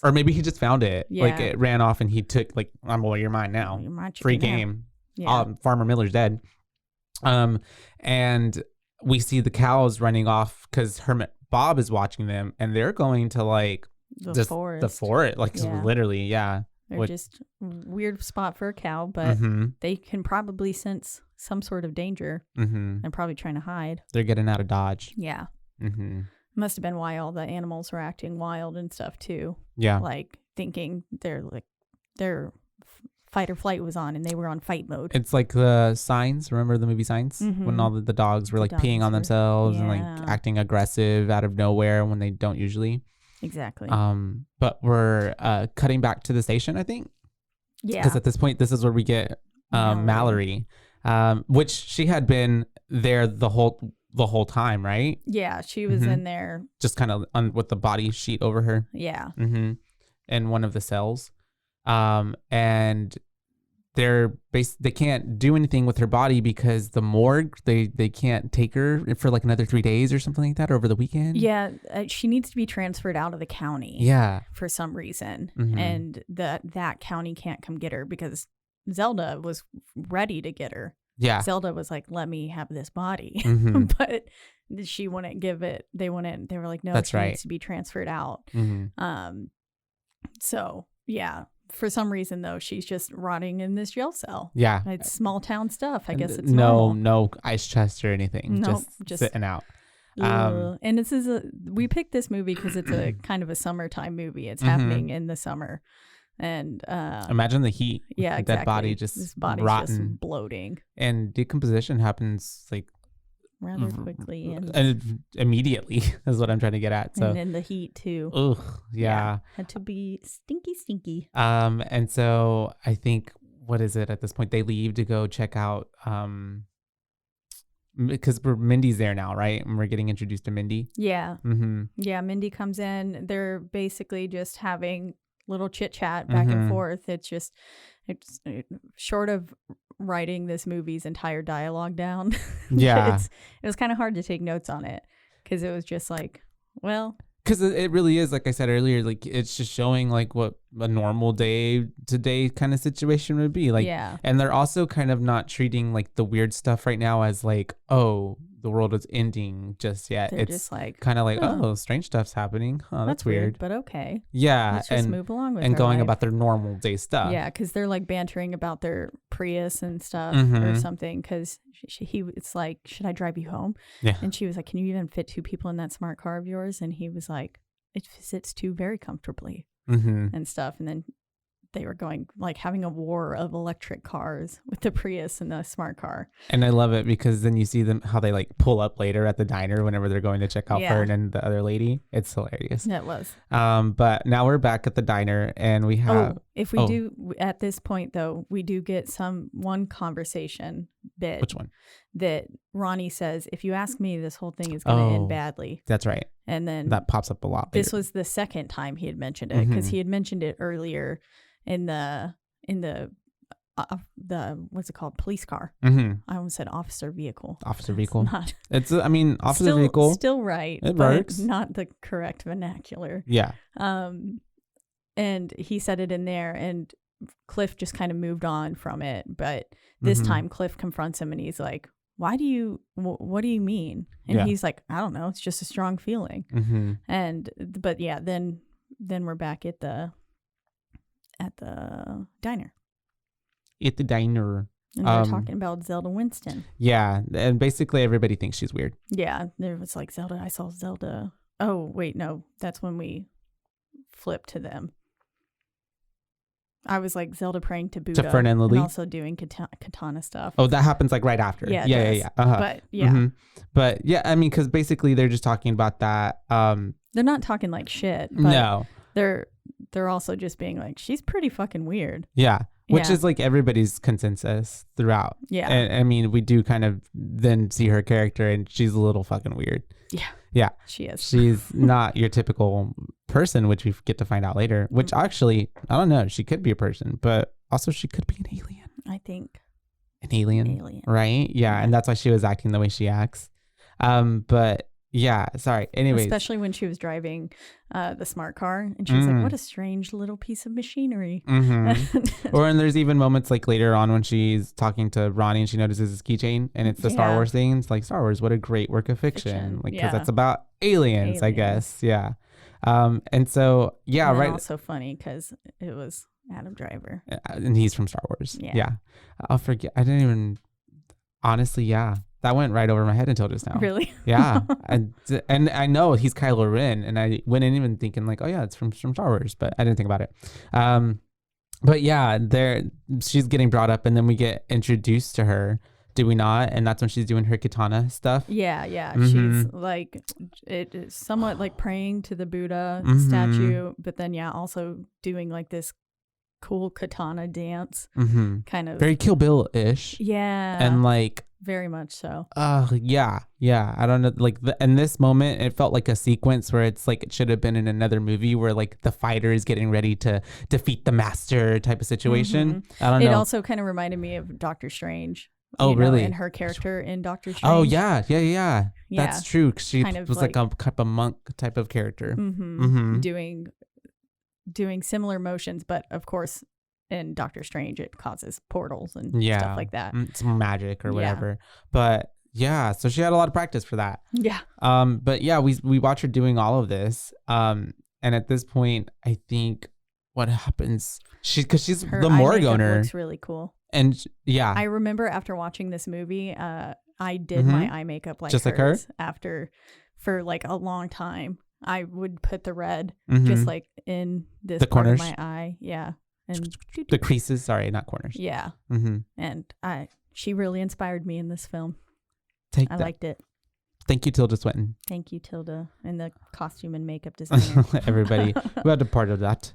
Speaker 2: or maybe he just found it.
Speaker 3: Yeah.
Speaker 2: Like it ran off and he took like, well, you're mine now.
Speaker 3: You're my chicken
Speaker 2: Free
Speaker 3: now.
Speaker 2: game.
Speaker 3: Yeah.
Speaker 2: Farmer Miller's dead. And we see the cows running off because Hermit Bob is watching them, and they're going to like
Speaker 3: the forest.
Speaker 2: Like
Speaker 3: Yeah.
Speaker 2: literally, yeah.
Speaker 3: They're just weird spot for a cow, but they can probably sense some sort of danger and probably trying to hide.
Speaker 2: They're getting out of Dodge.
Speaker 3: Yeah. Must have been why all the animals were acting wild and stuff too.
Speaker 2: Yeah.
Speaker 3: Like thinking their fight or flight was on and they were on fight mode.
Speaker 2: It's like the Signs. Remember the movie Signs? When all the dogs were like peeing on themselves and like acting aggressive out of nowhere when they don't usually.
Speaker 3: Exactly.
Speaker 2: But we're cutting back to the station, I think.
Speaker 3: Yeah.
Speaker 2: Because at this point, this is where we get Mallory, which she had been there the whole time, right?
Speaker 3: Yeah, she was in there.
Speaker 2: Just kind of with the body sheet over her.
Speaker 3: Yeah.
Speaker 2: In one of the cells. And they can't do anything with her body because the morgue, they can't take her for like another 3 days or something like that, or over the weekend.
Speaker 3: Yeah, she needs to be transferred out of the county.
Speaker 2: Yeah.
Speaker 3: For some reason. And that county can't come get her because Zelda was ready to get her.
Speaker 2: Yeah.
Speaker 3: Zelda was like, let me have this body. But she wouldn't give it. They were like, no,
Speaker 2: That's
Speaker 3: she
Speaker 2: right.
Speaker 3: needs to be transferred out. So yeah. For some reason, though, she's just rotting in this jail cell.
Speaker 2: Yeah.
Speaker 3: It's small town stuff. I guess it's
Speaker 2: no ice chest or anything.
Speaker 3: Nope,
Speaker 2: just sitting out.
Speaker 3: And we picked this movie because it's a kind of a summertime movie. It's happening in the summer. And
Speaker 2: imagine the heat.
Speaker 3: Yeah, exactly.
Speaker 2: That body just
Speaker 3: this body's
Speaker 2: rotten.
Speaker 3: just bloating.
Speaker 2: And decomposition happens like
Speaker 3: rather quickly
Speaker 2: and immediately is what I'm trying to get at. So
Speaker 3: and in the heat too.
Speaker 2: Ugh, yeah.
Speaker 3: Had to be stinky.
Speaker 2: And so I think, what is it at this point? They leave to go check out because Mindy's there now, right? And we're getting introduced to Mindy.
Speaker 3: Yeah.
Speaker 2: Mm-hmm.
Speaker 3: Yeah, Mindy comes in. They're basically just having little chit chat back and forth. It's short of writing this movie's entire dialogue down.
Speaker 2: Yeah.
Speaker 3: It was kind of hard to take notes on it because it was just like, well.
Speaker 2: Because it really is, like I said earlier, like it's just showing like what a normal day to day kind of situation would be like.
Speaker 3: Yeah.
Speaker 2: And they're also kind of not treating like the weird stuff right now as like, oh, the world is ending just yet.
Speaker 3: They're
Speaker 2: it's
Speaker 3: just like
Speaker 2: kind of like, oh, strange stuff's happening. Oh, that's weird.
Speaker 3: But okay.
Speaker 2: Yeah.
Speaker 3: Let's just move along with
Speaker 2: and going
Speaker 3: life.
Speaker 2: about their normal day stuff.
Speaker 3: Yeah, because they're like bantering about their Prius and stuff or something. Because it's like, should I drive you home?
Speaker 2: Yeah.
Speaker 3: And she was like, can you even fit 2 people in that smart car of yours? And he was like, it sits 2 very comfortably and stuff. And then they were going like having a war of electric cars with the Prius and the smart car.
Speaker 2: And I love it because then you see them how they like pull up later at the diner whenever they're going to check out her and the other lady. It's hilarious.
Speaker 3: It was.
Speaker 2: But now we're back at the diner and we have.
Speaker 3: If we do at this point though, we do get one conversation bit.
Speaker 2: Which one?
Speaker 3: That Ronnie says, if you ask me, this whole thing is going to end badly.
Speaker 2: That's right.
Speaker 3: And then
Speaker 2: that pops up a lot.
Speaker 3: This was the second time he had mentioned it because he had mentioned it earlier in the what's it called, police car. I almost said officer vehicle.
Speaker 2: Officer vehicle.
Speaker 3: It's
Speaker 2: not. Officer vehicle.
Speaker 3: Still right.
Speaker 2: It works.
Speaker 3: Not the correct vernacular.
Speaker 2: Yeah.
Speaker 3: And he said it in there, and Cliff just kind of moved on from it. But this time, Cliff confronts him, and he's like, "What do you mean?" And he's like, "I don't know. It's just a strong feeling." But yeah, then we're back at the diner.
Speaker 2: At the diner.
Speaker 3: And they're talking about Zelda Winston.
Speaker 2: Yeah. And basically everybody thinks she's weird.
Speaker 3: Yeah. There was like Zelda. I saw Zelda. Oh, wait, no. That's when we flipped to them. I was like Zelda praying to Buddha.
Speaker 2: To Fern and Lily.
Speaker 3: And also doing katana stuff.
Speaker 2: Oh, that happens like right after.
Speaker 3: Yeah.
Speaker 2: Yeah.
Speaker 3: But yeah.
Speaker 2: But yeah, I mean, because basically they're just talking about that.
Speaker 3: They're not talking like shit. But
Speaker 2: no.
Speaker 3: They're also just being like, she's pretty fucking weird.
Speaker 2: Yeah. Which is like everybody's consensus throughout.
Speaker 3: Yeah.
Speaker 2: And I mean, we do kind of then see her character and she's a little fucking weird.
Speaker 3: Yeah.
Speaker 2: Yeah.
Speaker 3: She is.
Speaker 2: She's not your typical person, which we get to find out later, which actually, I don't know. She could be a person, but also she could be an alien.
Speaker 3: I think.
Speaker 2: An alien. Right? Yeah. And that's why she was acting the way she acts. But yeah, sorry. Anyways.
Speaker 3: Especially when she was driving the smart car and she was like, what a strange little piece of machinery.
Speaker 2: Or and there's even moments like later on when she's talking to Ronnie and she notices his keychain and it's the Star Wars thing. It's like, Star Wars, what a great work of fiction. Like, because that's about aliens, I guess. Yeah. And so, yeah,
Speaker 3: and
Speaker 2: right.
Speaker 3: Also funny because it was Adam Driver.
Speaker 2: And he's from Star Wars.
Speaker 3: Yeah.
Speaker 2: I'll forget. I didn't even, honestly, yeah. That went right over my head until just now.
Speaker 3: Really?
Speaker 2: Yeah. and I know he's Kylo Ren, and I went in even thinking like, oh yeah, it's from Star Wars, but I didn't think about it. But yeah, she's getting brought up, and then we get introduced to her. Do we not? And that's when she's doing her katana stuff.
Speaker 3: Yeah. She's like, it is somewhat like praying to the Buddha statue, but then also doing like this cool katana dance, kind of
Speaker 2: very Kill Bill-ish.
Speaker 3: Yeah.
Speaker 2: And like.
Speaker 3: Very much so.
Speaker 2: Yeah. I don't know. Like in this moment, it felt like a sequence where it's like it should have been in another movie where like the fighter is getting ready to defeat the master type of situation. I don't know.
Speaker 3: It also kind of reminded me of Doctor Strange.
Speaker 2: Oh, really?
Speaker 3: And her character in Doctor Strange.
Speaker 2: Oh, yeah. That's true. She
Speaker 3: kind of
Speaker 2: was like a type of monk type of character.
Speaker 3: Doing similar motions, but of course, in Doctor Strange, it causes portals and stuff like that.
Speaker 2: It's magic or whatever. But yeah, so she had a lot of practice for that.
Speaker 3: Yeah.
Speaker 2: But yeah, we watch her doing all of this. And at this point, I think what happens, because she's the morgue owner.
Speaker 3: Looks really cool.
Speaker 2: And yeah,
Speaker 3: I remember after watching this movie, I did my eye makeup like
Speaker 2: just
Speaker 3: hers
Speaker 2: like her
Speaker 3: for like a long time. I would put the red just like in this
Speaker 2: the
Speaker 3: part
Speaker 2: corners
Speaker 3: of my eye. Yeah. And
Speaker 2: the creases, sorry, not corners.
Speaker 3: Yeah. And she really inspired me in this film. I liked it.
Speaker 2: Thank you, Tilda Swinton.
Speaker 3: Thank you, Tilda, and the costume and makeup designer.
Speaker 2: Everybody. We had a part of that.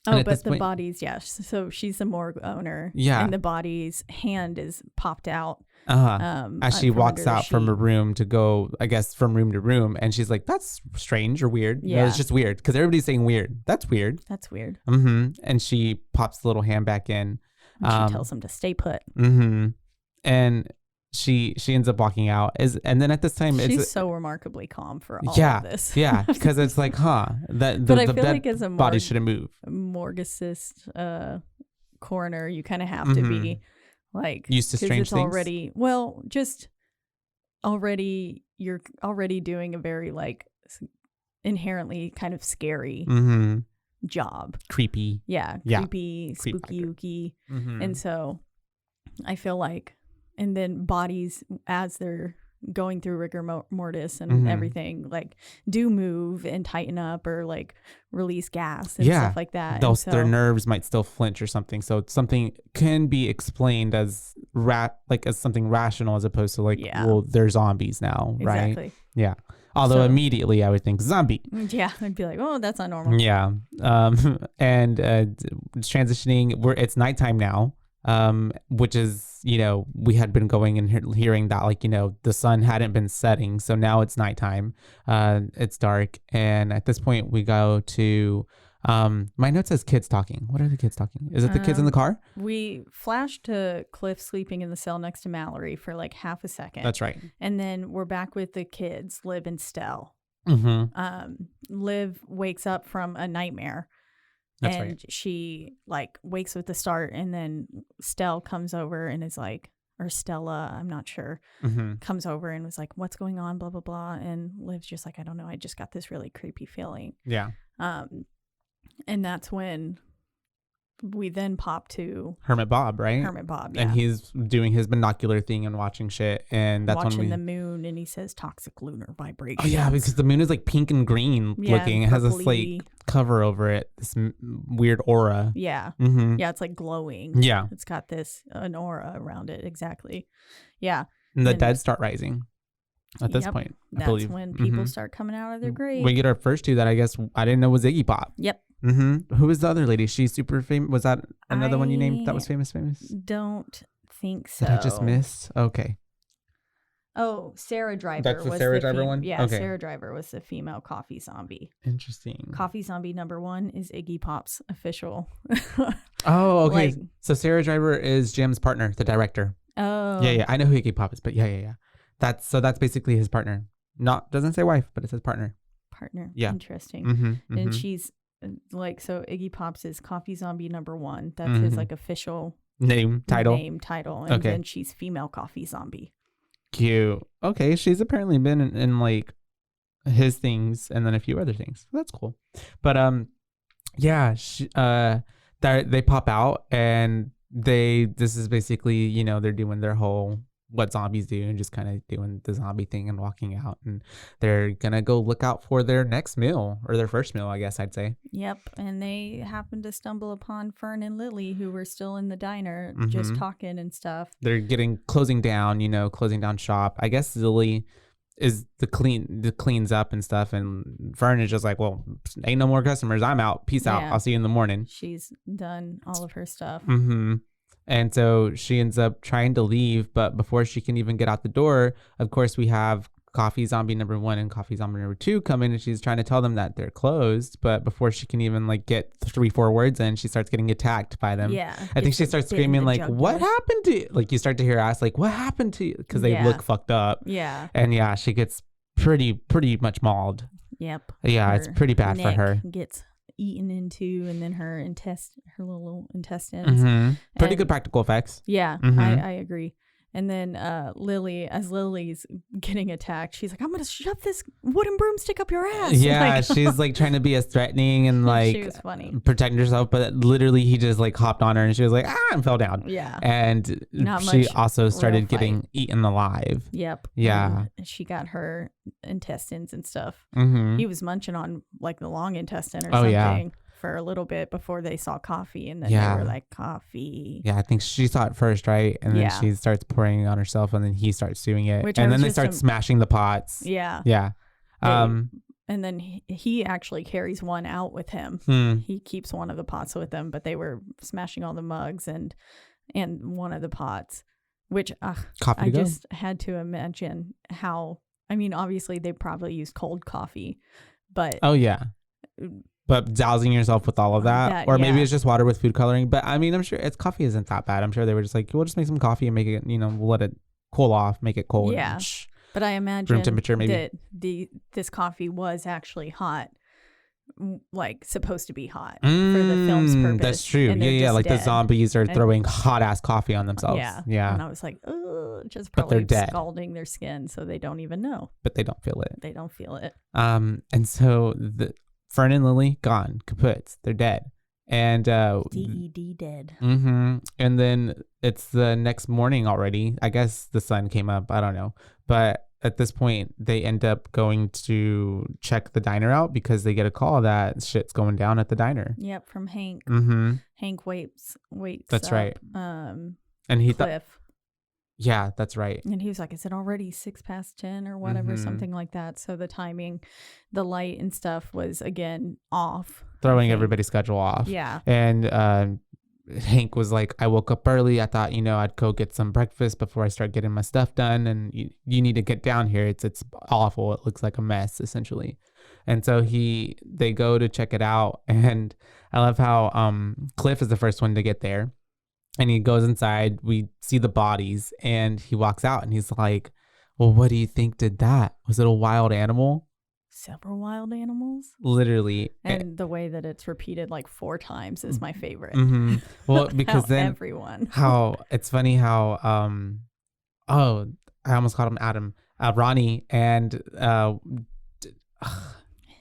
Speaker 3: Oh, but the body's, so she's the morgue owner.
Speaker 2: Yeah.
Speaker 3: And the body's hand is popped out.
Speaker 2: As she walks out from a room to go, I guess, from room to room. And she's like, that's strange or weird.
Speaker 3: Yeah.
Speaker 2: No, it's just weird. Because everybody's saying weird. That's weird.
Speaker 3: That's weird.
Speaker 2: And she pops the little hand back in.
Speaker 3: And she tells him to stay put.
Speaker 2: And she ends up walking out. And then at this time,
Speaker 3: she's so remarkably calm for all of this.
Speaker 2: Yeah, because it's like, that
Speaker 3: but I feel like as a
Speaker 2: body shouldn't move.
Speaker 3: Morgue assist coroner, you kind of have to be like
Speaker 2: used to strange
Speaker 3: it's
Speaker 2: things.
Speaker 3: You're already doing a very like inherently kind of scary job.
Speaker 2: Creepy.
Speaker 3: Yeah. Creepy, spooky, ooky. And so I feel like, and then bodies as they're going through rigor mortis and everything, like do move and tighten up or like release gas and stuff like that.
Speaker 2: Their nerves might still flinch or something. So something can be explained as as something rational as opposed to like, well, they're zombies now, right?
Speaker 3: Exactly.
Speaker 2: Yeah. Although immediately I would think zombie.
Speaker 3: Yeah, I'd be like, oh, that's not normal.
Speaker 2: Yeah. And transitioning, it's nighttime now. Which is, we had been going and hearing that like, the sun hadn't been setting. So now it's nighttime. It's dark. And at this point we go to, my note says kids talking. What are the kids talking? Is it the kids in the car? We
Speaker 3: flash to Cliff sleeping in the cell next to Mallory for like half a second.
Speaker 2: That's right.
Speaker 3: And then we're back with the kids, Liv and Stell. Liv wakes up from a nightmare. That's and right. She like wakes with the start, and then Stell comes over and is like, or Stella, I'm not sure, comes over and was like, what's going on, blah, blah, blah. And Liv's just like, I don't know. I just got this really creepy feeling.
Speaker 2: Yeah.
Speaker 3: And that's when we then pop to
Speaker 2: Hermit Bob, right?
Speaker 3: Hermit Bob, yeah.
Speaker 2: And he's doing his binocular thing and watching shit. And that's
Speaker 3: watching
Speaker 2: when
Speaker 3: the moon, and he says toxic lunar vibrations.
Speaker 2: Oh, yeah, because the moon is like pink and green looking. It has this like cover over it, this weird aura.
Speaker 3: Yeah. Yeah, it's like glowing.
Speaker 2: Yeah.
Speaker 3: It's got an aura around it. Exactly. Yeah.
Speaker 2: And the dead start rising at this point, I believe.
Speaker 3: That's when people start coming out of their grave.
Speaker 2: We get our first two that I guess I didn't know was Iggy Pop.
Speaker 3: Yep.
Speaker 2: Who was the other lady? She's super famous. Was that another one you named that was famous?
Speaker 3: Don't think so.
Speaker 2: Did I just miss? Okay.
Speaker 3: Oh, Sarah Driver.
Speaker 2: That's the Sarah Driver one?
Speaker 3: Yeah,
Speaker 2: okay.
Speaker 3: Sarah Driver was the female coffee zombie.
Speaker 2: Interesting.
Speaker 3: Coffee zombie number 1 is Iggy Pop's official.
Speaker 2: Oh, okay. So Sarah Driver is Jim's partner, the director.
Speaker 3: Oh.
Speaker 2: Yeah. I know who Iggy Pop is, but yeah. That's basically his partner. Doesn't say wife, but it says partner.
Speaker 3: Partner.
Speaker 2: Yeah.
Speaker 3: Interesting. And she's like, so Iggy Pop's is Coffee Zombie number 1. That's his like official
Speaker 2: name title.
Speaker 3: And then she's female coffee zombie.
Speaker 2: Cute. Okay, she's apparently been in like his things and then a few other things. That's cool. But yeah, they pop out and this is basically, they're doing their whole what zombies do and just kind of doing the zombie thing and walking out, and they're gonna go look out for their next meal, or their first meal, I guess I'd say.
Speaker 3: Yep. And they happen to stumble upon Fern and Lily, who were still in the diner just talking and stuff.
Speaker 2: They're closing down shop. I guess Lily is the cleans up and stuff, and Fern is just like, well, ain't no more customers, I'm out, peace out, I'll see you in the morning.
Speaker 3: She's done all of her stuff.
Speaker 2: And so she ends up trying to leave, but before she can even get out the door, of course, we have Coffee Zombie number 1 and Coffee Zombie number 2 come in, and she's trying to tell them that they're closed. But before she can even like get 3-4 words in, she starts getting attacked by them.
Speaker 3: Yeah.
Speaker 2: I think she starts screaming like, "What happened to you?" Like you start to hear us like, "What happened to you?" Because they look fucked up.
Speaker 3: Yeah.
Speaker 2: And yeah, she gets pretty much mauled.
Speaker 3: Yep.
Speaker 2: Yeah, it's pretty bad for her.
Speaker 3: Gets eaten into, and then her little intestines.
Speaker 2: Pretty good practical effects.
Speaker 3: Yeah, I agree. And then Lily's getting attacked, she's like, I'm gonna shove this wooden broomstick up your ass.
Speaker 2: Yeah, she's like trying to be as threatening and like
Speaker 3: she was funny,
Speaker 2: protecting herself, but literally he just like hopped on her and she was like, and fell down.
Speaker 3: Yeah.
Speaker 2: And she also started getting eaten alive.
Speaker 3: Yep.
Speaker 2: Yeah.
Speaker 3: And she got her intestines and stuff.
Speaker 2: Mm-hmm.
Speaker 3: He was munching on like the long intestine or something. Yeah. For a little bit before they saw coffee, and then they were like, coffee. Yeah,
Speaker 2: I think she saw it first, right? And then she starts pouring it on herself, and then he starts doing it. And then they start smashing the pots.
Speaker 3: Yeah.
Speaker 2: Yeah.
Speaker 3: And And then he actually carries one out with him. He keeps one of the pots with him, but they were smashing all the mugs and one of the pots, which I just had to imagine how, I mean, obviously they probably use cold coffee, but.
Speaker 2: Oh, yeah. But dousing yourself with all of that or maybe it's just water with food coloring. But I mean, I'm sure coffee isn't that bad. I'm sure they were just like, we'll just make some coffee and make it, we'll let it cool off, make it cold.
Speaker 3: Yeah. But I imagine
Speaker 2: room temperature, maybe.
Speaker 3: that this coffee was actually hot, like supposed to be hot for the film's purpose.
Speaker 2: That's true. Yeah. Like dead. The zombies are throwing hot ass coffee on themselves. Yeah.
Speaker 3: And I was like, just probably scalding their skin so they don't even know.
Speaker 2: But they don't feel it.
Speaker 3: They don't feel it.
Speaker 2: And so Fern and Lily gone, kaput. They're dead. And
Speaker 3: DED dead.
Speaker 2: And then it's the next morning already. I guess the sun came up. I don't know. But at this point, they end up going to check the diner out because they get a call that shit's going down at the diner.
Speaker 3: Yep, from Hank. Hank waits.
Speaker 2: That's
Speaker 3: up,
Speaker 2: right. And he
Speaker 3: Cliff.
Speaker 2: Yeah, that's right.
Speaker 3: And he was like, is it already 10:06 or whatever, something like that. So the timing, the light and stuff was, again, off.
Speaker 2: Throwing everybody's schedule off.
Speaker 3: Yeah.
Speaker 2: And Hank was like, I woke up early. I thought, I'd go get some breakfast before I start getting my stuff done. And you need to get down here. It's awful. It looks like a mess, essentially. And so they go to check it out. And I love how Cliff is the first one to get there. And he goes inside. We see the bodies. And he walks out. And he's like, well, what do you think did that? Was it a wild animal?
Speaker 3: Several wild animals,
Speaker 2: literally,
Speaker 3: and the way that it's repeated like 4 times is my favorite.
Speaker 2: Well, because then how it's funny how I almost called him Adam, Ronnie and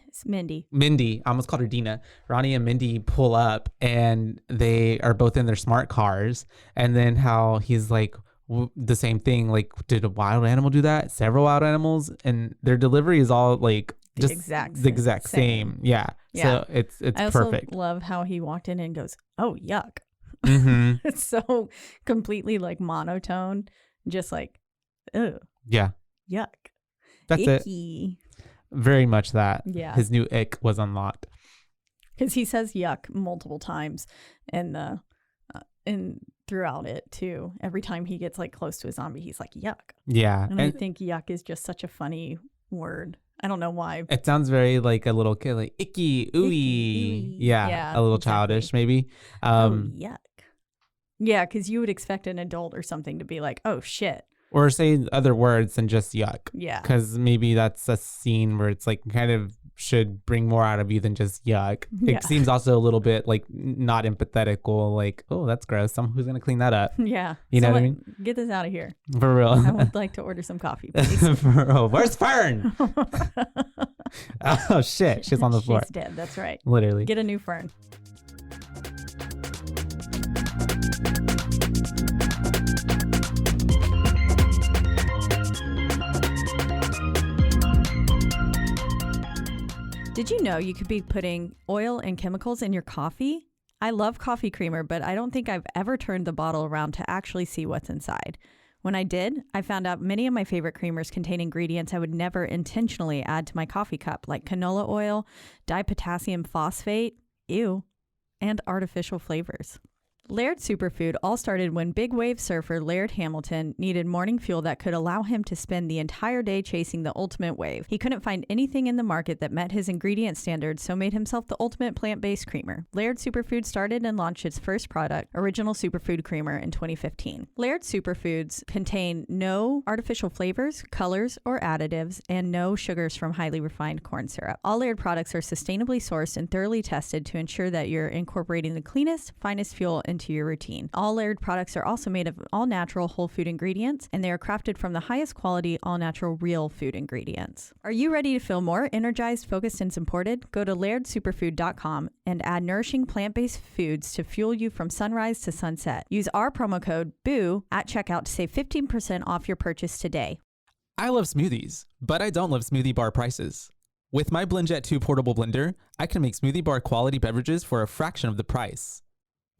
Speaker 3: it's Mindy.
Speaker 2: I almost called her Dina. Ronnie and Mindy pull up and they are both in their smart cars, and then how he's like, the same thing, like, did a wild animal do that? Several wild animals, and their delivery is all like
Speaker 3: the
Speaker 2: exact same. Yeah. So it's
Speaker 3: I also
Speaker 2: perfect.
Speaker 3: Love how he walked in and goes, oh, yuck. It's so completely like monotone, just like, oh
Speaker 2: yeah,
Speaker 3: yuck.
Speaker 2: That's
Speaker 3: Icky.
Speaker 2: it. Very much that.
Speaker 3: Yeah.
Speaker 2: His new ick was unlocked
Speaker 3: because he says yuck multiple times and throughout it too. Every time he gets like close to a zombie, he's like, yuck.
Speaker 2: Yeah.
Speaker 3: And I think yuck is just such a funny word. I don't know why.
Speaker 2: It sounds very like a little kid, like icky, ooey. Yeah, a little childish maybe.
Speaker 3: Yuck. Yeah, because you would expect an adult or something to be like, oh shit.
Speaker 2: Or say other words than just yuck.
Speaker 3: Yeah.
Speaker 2: Because maybe that's a scene where it's like kind of should bring more out of you than just yuck.
Speaker 3: Yeah.
Speaker 2: It seems also a little bit like not empathetical, like, oh, that's gross. Who's going to clean that up?
Speaker 3: Yeah.
Speaker 2: You know what I mean?
Speaker 3: Get this out of here.
Speaker 2: For real.
Speaker 3: I would like to order some coffee, please.
Speaker 2: For real. Where's Fern? Oh, shit. She's on the floor.
Speaker 3: She's dead. That's right.
Speaker 2: Literally.
Speaker 3: Get a new Fern. Did you know you could be putting oil and chemicals in your coffee? I love coffee creamer, but I don't think I've ever turned the bottle around to actually see what's inside. When I did, I found out many of my favorite creamers contain ingredients I would never intentionally add to my coffee cup, like canola oil, dipotassium phosphate, and artificial flavors. Laird Superfood all started when big wave surfer Laird Hamilton needed morning fuel that could allow him to spend the entire day chasing the ultimate wave. He couldn't find anything in the market that met his ingredient standards, so made himself the ultimate plant-based creamer. Laird Superfood started and launched its first product, Original Superfood Creamer, in 2015. Laird Superfoods contain no artificial flavors, colors, or additives, and no sugars from highly refined corn syrup. All Laird products are sustainably sourced and thoroughly tested to ensure that you're incorporating the cleanest, finest fuel into your routine. All Laird products are also made of all-natural whole food ingredients, and they are crafted from the highest quality all-natural real food ingredients. Are you ready to feel more energized, focused, and supported? Go to lairdsuperfood.com and add nourishing plant-based foods to fuel you from sunrise to sunset. Use our promo code BOO at checkout to save 15% off your purchase today.
Speaker 2: I love smoothies, but I don't love smoothie bar prices. With my BlendJet 2 portable blender, I can make smoothie bar quality beverages for a fraction of the price.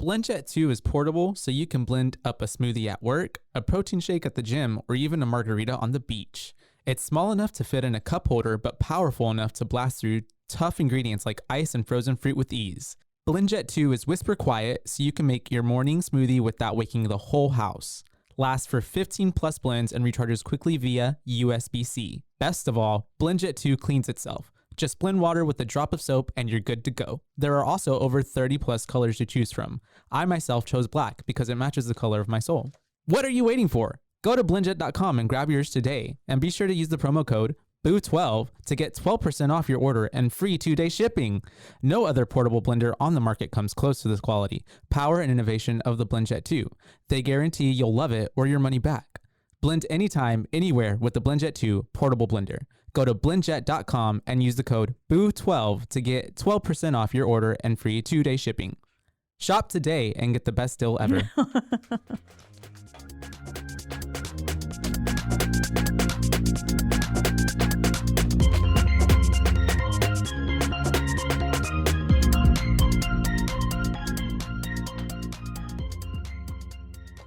Speaker 2: BlendJet 2 is portable, so you can blend up a smoothie at work, a protein shake at the gym, or even a margarita on the beach. It's small enough to fit in a cup holder, but powerful enough to blast through tough ingredients like ice and frozen fruit with ease. BlendJet 2 is whisper quiet, so you can make your morning smoothie without waking the whole house. Lasts for 15 plus blends and recharges quickly via USB-C. Best of all, BlendJet 2 cleans itself. Just blend water with a drop of soap and you're good to go. There are also over 30 plus colors to choose from. I myself chose black because it matches the color of my soul. What are you waiting for? Go to blendjet.com and grab yours today. And be sure to use the promo code BOO12 to get 12% off your order and free 2-day shipping. No other portable blender on the market comes close to this quality, power, and innovation of the BlendJet 2. They guarantee you'll love it or your money back. Blend anytime, anywhere with the BlendJet 2 portable blender. Go to blendjet.com and use the code BOO12 to get 12% off your order and free 2-day shipping. Shop today and get the best deal ever.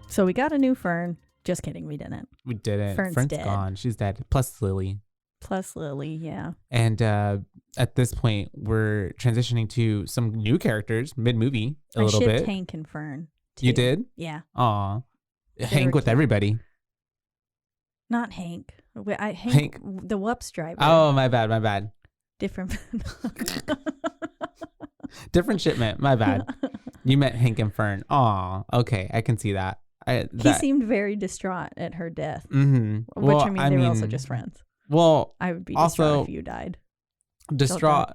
Speaker 3: So we got a new Fern. Just kidding, we didn't.
Speaker 2: We didn't.
Speaker 3: Fern's dead.
Speaker 2: Gone. She's dead. Plus Lily.
Speaker 3: Yeah.
Speaker 2: And at this point, we're transitioning to some new characters mid-movie a little bit.
Speaker 3: I shipped Hank and Fern, too.
Speaker 2: You did?
Speaker 3: Yeah.
Speaker 2: Aw. Hank with everybody.
Speaker 3: Not Hank. Hank, the Whoops driver.
Speaker 2: Oh, my bad.
Speaker 3: Different.
Speaker 2: Different shipment. My bad. You meant Hank and Fern. Aw. Okay, I can see that.
Speaker 3: He seemed very distraught at her death.
Speaker 2: Mm-hmm.
Speaker 3: Which, they were also just friends.
Speaker 2: Well,
Speaker 3: I would be distraught if you died.
Speaker 2: Distraught.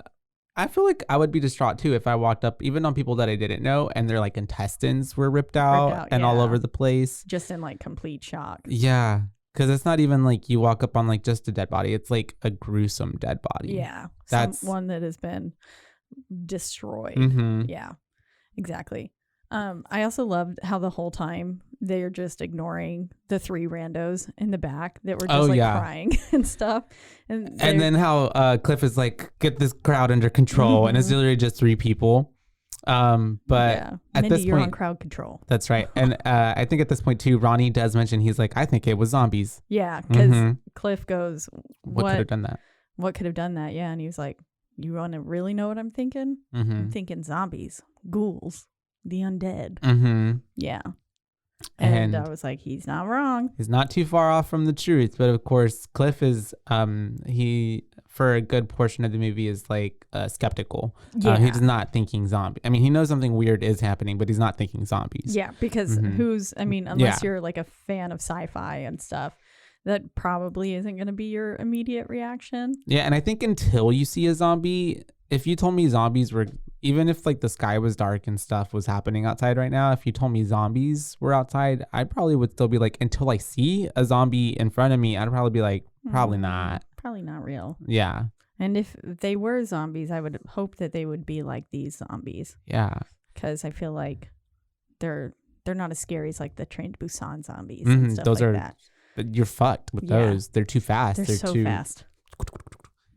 Speaker 2: I feel like I would be distraught too if I walked up, even on people that I didn't know, and their like intestines were ripped out and all over the place.
Speaker 3: Just in like complete shock.
Speaker 2: Yeah. Because it's not even like you walk up on like just a dead body. It's like a gruesome dead body.
Speaker 3: Yeah.
Speaker 2: That's
Speaker 3: one that has been destroyed.
Speaker 2: Mm-hmm.
Speaker 3: Yeah, exactly. I also loved how the whole time they're just ignoring the 3 randos in the back that were just crying and stuff. And
Speaker 2: then how Cliff is like, get this crowd under control. And it's literally just 3 people. But at
Speaker 3: Mindy,
Speaker 2: this
Speaker 3: you're
Speaker 2: point,
Speaker 3: on crowd control.
Speaker 2: That's right. And I think at this point too, Ronnie does mention, he's like, I think it was zombies.
Speaker 3: Yeah, because Cliff goes,
Speaker 2: what could have done that?
Speaker 3: What could have done that? Yeah, and he was like, you want to really know what I'm thinking? I'm thinking zombies, ghouls, the undead. Yeah. And I was like, he's not wrong.
Speaker 2: He's not too far off from the truth. But of course, Cliff is, he, for a good portion of the movie, is like skeptical.
Speaker 3: Yeah.
Speaker 2: He's not thinking zombie. I mean, he knows something weird is happening, but he's not thinking zombies.
Speaker 3: Yeah, because unless you're like a fan of sci-fi and stuff, that probably isn't going to be your immediate reaction.
Speaker 2: Yeah, and I think until you see a zombie, if you told me zombies were, even if like the sky was dark and stuff was happening outside right now, if you told me zombies were outside, I probably would still be like, until I see a zombie in front of me, I'd probably be like, probably not.
Speaker 3: Probably not real.
Speaker 2: Yeah.
Speaker 3: And if they were zombies, I would hope that they would be like these zombies.
Speaker 2: Yeah.
Speaker 3: Because I feel like they're not as scary as like the Train to Busan zombies and stuff
Speaker 2: those
Speaker 3: like
Speaker 2: are,
Speaker 3: that.
Speaker 2: You're fucked with those. They're too fast.
Speaker 3: They're so
Speaker 2: too
Speaker 3: fast.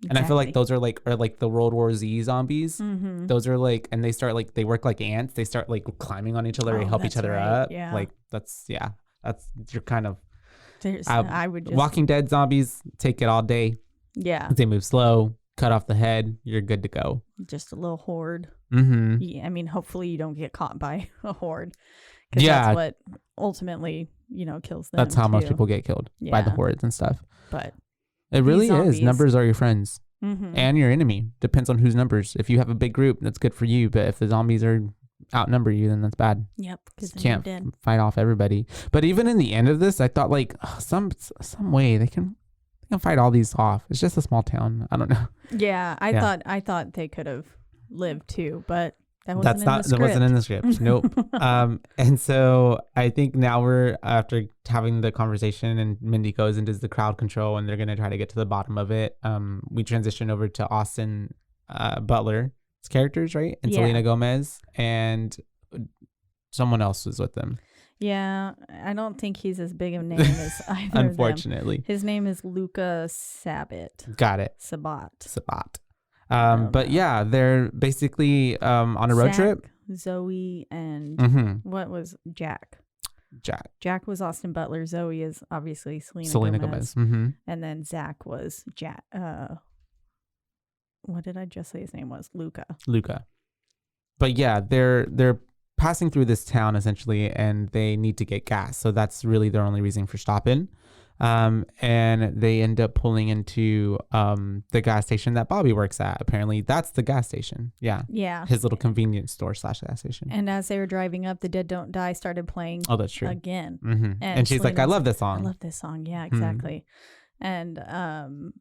Speaker 2: And I feel like those are like the World War Z zombies. Those are like, and they start like, they work like ants. They start like climbing on each other and help each other up.
Speaker 3: Yeah.
Speaker 2: Like that's you're kind of,
Speaker 3: I would just,
Speaker 2: Walking Dead zombies take it all day.
Speaker 3: Yeah.
Speaker 2: They move slow, cut off the head. You're good to go.
Speaker 3: Just a little horde.
Speaker 2: Yeah,
Speaker 3: I mean, hopefully you don't get caught by a horde. Because that's what ultimately, kills them.
Speaker 2: That's how most people get killed, by the hordes and stuff.
Speaker 3: But
Speaker 2: it really is. Numbers are your friends and your enemy. Depends on whose numbers. If you have a big group, that's good for you. But if the zombies outnumber you, then that's bad.
Speaker 3: Yep. Because
Speaker 2: you can't fight off everybody. But even in the end of this, I thought like some way they can fight all these off. It's just a small town. I don't know.
Speaker 3: Yeah, I thought they could have lived too, but that wasn't
Speaker 2: in the script. Nope. And so I think now we're, after having the conversation and Mindy goes and does the crowd control and they're going to try to get to the bottom of it. We transition over to Austin Butler's characters, right? And Selena Gomez and someone else was with them.
Speaker 3: Yeah, I don't think he's as big of a name as either
Speaker 2: Unfortunately.
Speaker 3: of them. His name is Luca Sabat.
Speaker 2: Got it.
Speaker 3: Sabat.
Speaker 2: But yeah, they're basically on a road trip.
Speaker 3: Zoe and what was Jack? Jack was Austin Butler. Zoe is obviously Selena Gomez.
Speaker 2: Mm-hmm.
Speaker 3: And then Zach was Jack. What did I just say his name was? Luca.
Speaker 2: But yeah, they're passing through this town essentially, and they need to get gas. So that's really their only reason for stopping. And they end up pulling into the gas station that Bobby works at. Apparently, that's the gas station. Yeah.
Speaker 3: Yeah.
Speaker 2: His little convenience store / gas station.
Speaker 3: And as they were driving up, the Dead Don't Die started playing.
Speaker 2: Oh, that's true.
Speaker 3: Again.
Speaker 2: Mm-hmm. And she's like, I love this song.
Speaker 3: I love this song. Yeah, exactly. And and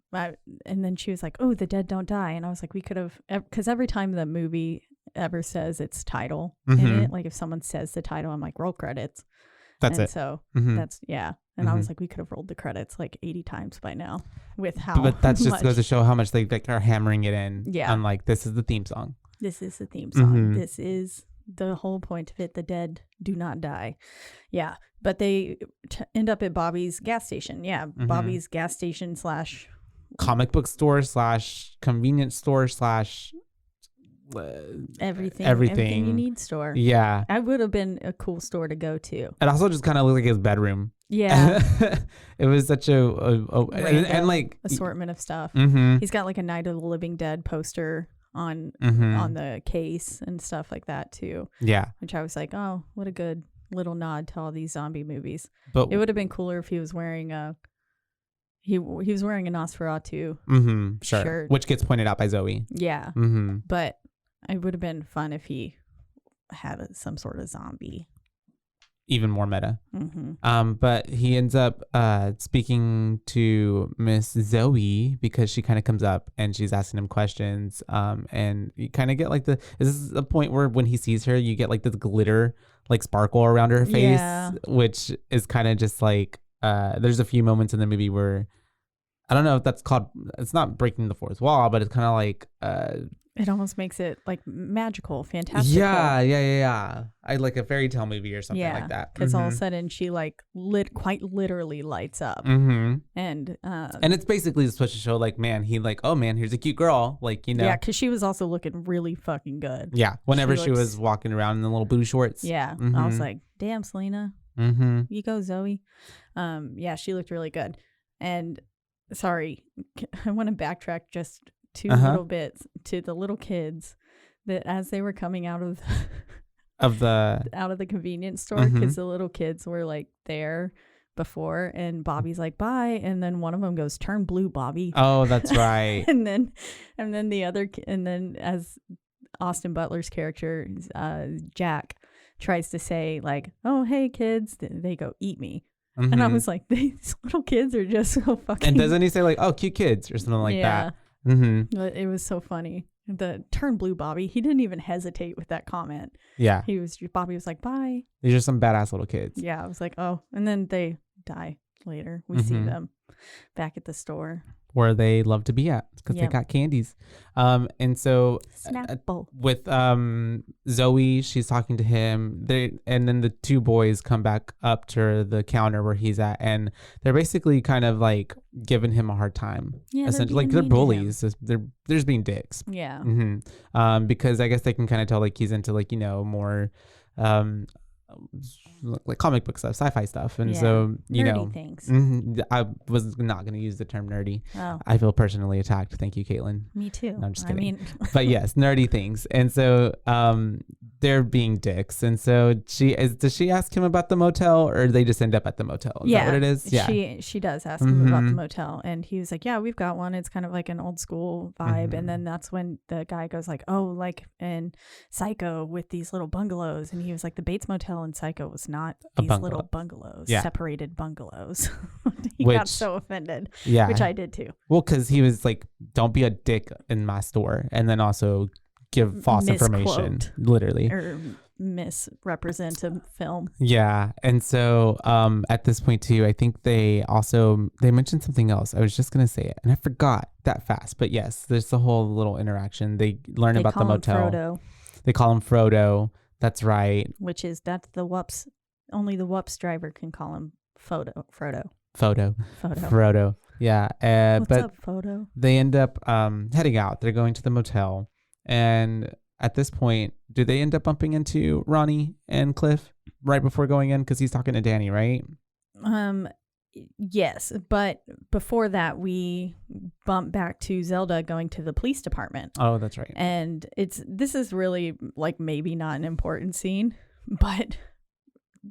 Speaker 3: then she was like, oh, the dead don't die. And I was like, we could have, because every time the movie ever says its title in it, like if someone says the title, I'm like, roll credits.
Speaker 2: That's
Speaker 3: and
Speaker 2: it.
Speaker 3: So that's, yeah. And I was like, we could have rolled the credits like 80 times by now with how
Speaker 2: But that just
Speaker 3: much.
Speaker 2: goes to show how much they like are hammering it in.
Speaker 3: Yeah.
Speaker 2: And like, this is the theme song.
Speaker 3: This is the theme song. This is the whole point of it. The dead do not die. Yeah. But they end up at Bobby's gas station. Yeah. Bobby's gas station /
Speaker 2: comic book store / convenience store /
Speaker 3: everything you need store.
Speaker 2: Yeah.
Speaker 3: I would have been a cool store to go to.
Speaker 2: It also just kind of looked like his bedroom.
Speaker 3: Yeah.
Speaker 2: It was such and like
Speaker 3: assortment of stuff. He's got like a Night of the Living Dead poster on the case and stuff like that too.
Speaker 2: Yeah.
Speaker 3: Which I was like, oh, what a good little nod to all these zombie movies.
Speaker 2: But
Speaker 3: it would have been cooler if he was wearing a Nosferatu shirt,
Speaker 2: which gets pointed out by Zoe.
Speaker 3: Yeah. But it would have been fun if he had some sort of zombie.
Speaker 2: Even more meta. But he ends up speaking to Miss Zoe because she kind of comes up and she's asking him questions. And you kind of get like this is a point where when he sees her, you get like this glitter, like sparkle around her face, which is kind of just like, there's a few moments in the movie where I don't know if that's called, it's not breaking the fourth wall, but it's kind of like,
Speaker 3: it almost makes it like magical, fantastical.
Speaker 2: Yeah. I like a fairy tale movie or something like that.
Speaker 3: Because all of a sudden she like quite literally lights up.
Speaker 2: And
Speaker 3: it's
Speaker 2: basically supposed to show like, man, he like, oh man, here's a cute girl. Like, you know.
Speaker 3: Yeah, because she was also looking really fucking good.
Speaker 2: Yeah. Whenever she was walking around in the little booty shorts.
Speaker 3: Yeah. I was like, damn, Selena. You go, Zoe. Yeah, she looked really good. And sorry, I want to backtrack just 2 little bits to the little kids that as they were coming out of the convenience store, because the little kids were like there before, and Bobby's like, bye, and then one of them goes, turn blue, Bobby.
Speaker 2: Oh, that's right.
Speaker 3: and then as Austin Butler's character Jack tries to say like, oh hey kids, they go, eat me. And I was like, these little kids are just so fucking.
Speaker 2: And doesn't he say like, oh, cute kids or something like that?
Speaker 3: It was so funny. The turn blue, Bobby. He didn't even hesitate with that comment.
Speaker 2: Yeah.
Speaker 3: Bobby was like, bye.
Speaker 2: These are some badass little kids.
Speaker 3: Yeah. I was like, oh. And then they die later. We see them back at the store.
Speaker 2: Where they love to be at because they got candies. And so with Zoe, she's talking to him. And then the 2 boys come back up to the counter where he's at, and they're basically kind of like giving him a hard time. Yeah, they're bullies. They're just being dicks.
Speaker 3: Yeah.
Speaker 2: Because I guess they can kind of tell like he's into like, you know, more like comic book stuff, sci-fi stuff, and so you
Speaker 3: nerdy
Speaker 2: know
Speaker 3: things.
Speaker 2: I was not going to use the term nerdy.
Speaker 3: Oh.
Speaker 2: I feel personally attacked. Thank you, Caitlin.
Speaker 3: Me too.
Speaker 2: No, I'm just kidding. But yes, nerdy things, and so they're being dicks, and so does she ask him about the motel, or they just end up at the motel? Is that what it is? Yeah,
Speaker 3: she does ask him about the motel, and he was like, yeah, we've got one. It's kind of like an old school vibe, and then that's when the guy goes like, oh, like in Psycho with these little bungalows, and he was like, the Bates Motel in Psycho was not these little bungalows, separated bungalows. He got so offended, which I did too.
Speaker 2: Well, because he was like, don't be a dick in my store, and then also give false information, literally,
Speaker 3: or misrepresent a film.
Speaker 2: Yeah. And so at this point too, I think they mentioned something else. I was just gonna say it and I forgot that fast, but yes, there's the whole little interaction. They learn about the motel. They call him Frodo. That's right.
Speaker 3: That's the Whoops. Only the Whoops driver can call him Frodo. Yeah. What's up, Frodo?
Speaker 2: They end up heading out. They're going to the motel. And at this point, do they end up bumping into Ronnie and Cliff right before going in? Because he's talking to Danny, right?
Speaker 3: Yes, but before that, we bump back to Zelda going to the police department.
Speaker 2: Oh, that's right.
Speaker 3: And this is really like maybe not an important scene, but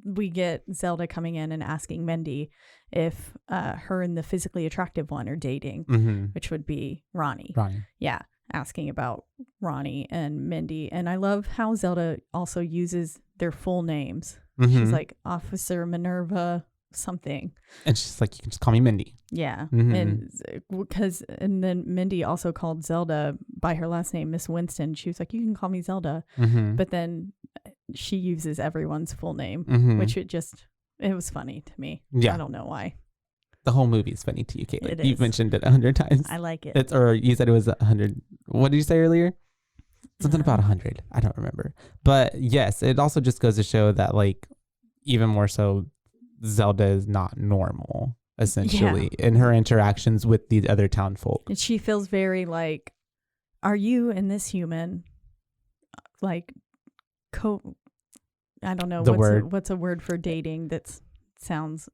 Speaker 3: we get Zelda coming in and asking Mindy if her and the physically attractive one are dating, which would be Ronnie. Yeah, asking about Ronnie and Mindy. And I love how Zelda also uses their full names. She's like Officer Minerva something,
Speaker 2: and she's like, you can just call me Mindy.
Speaker 3: Yeah. And then Mindy also called Zelda by her last name, Miss Winston. She was like, you can call me Zelda, but then she uses everyone's full name, which it was funny to me. I don't know why.
Speaker 2: The whole movie is funny to you, Caitlin. You've mentioned it 100 times.
Speaker 3: I like it.
Speaker 2: Or you said it was 100. What did you say earlier? Something about 100. I don't remember. But yes, it also just goes to show that, like, even more so, Zelda is not normal, essentially, in her interactions with the other town folk.
Speaker 3: And she feels very like, are you and this human, like, I don't know, what's a word for dating that sounds...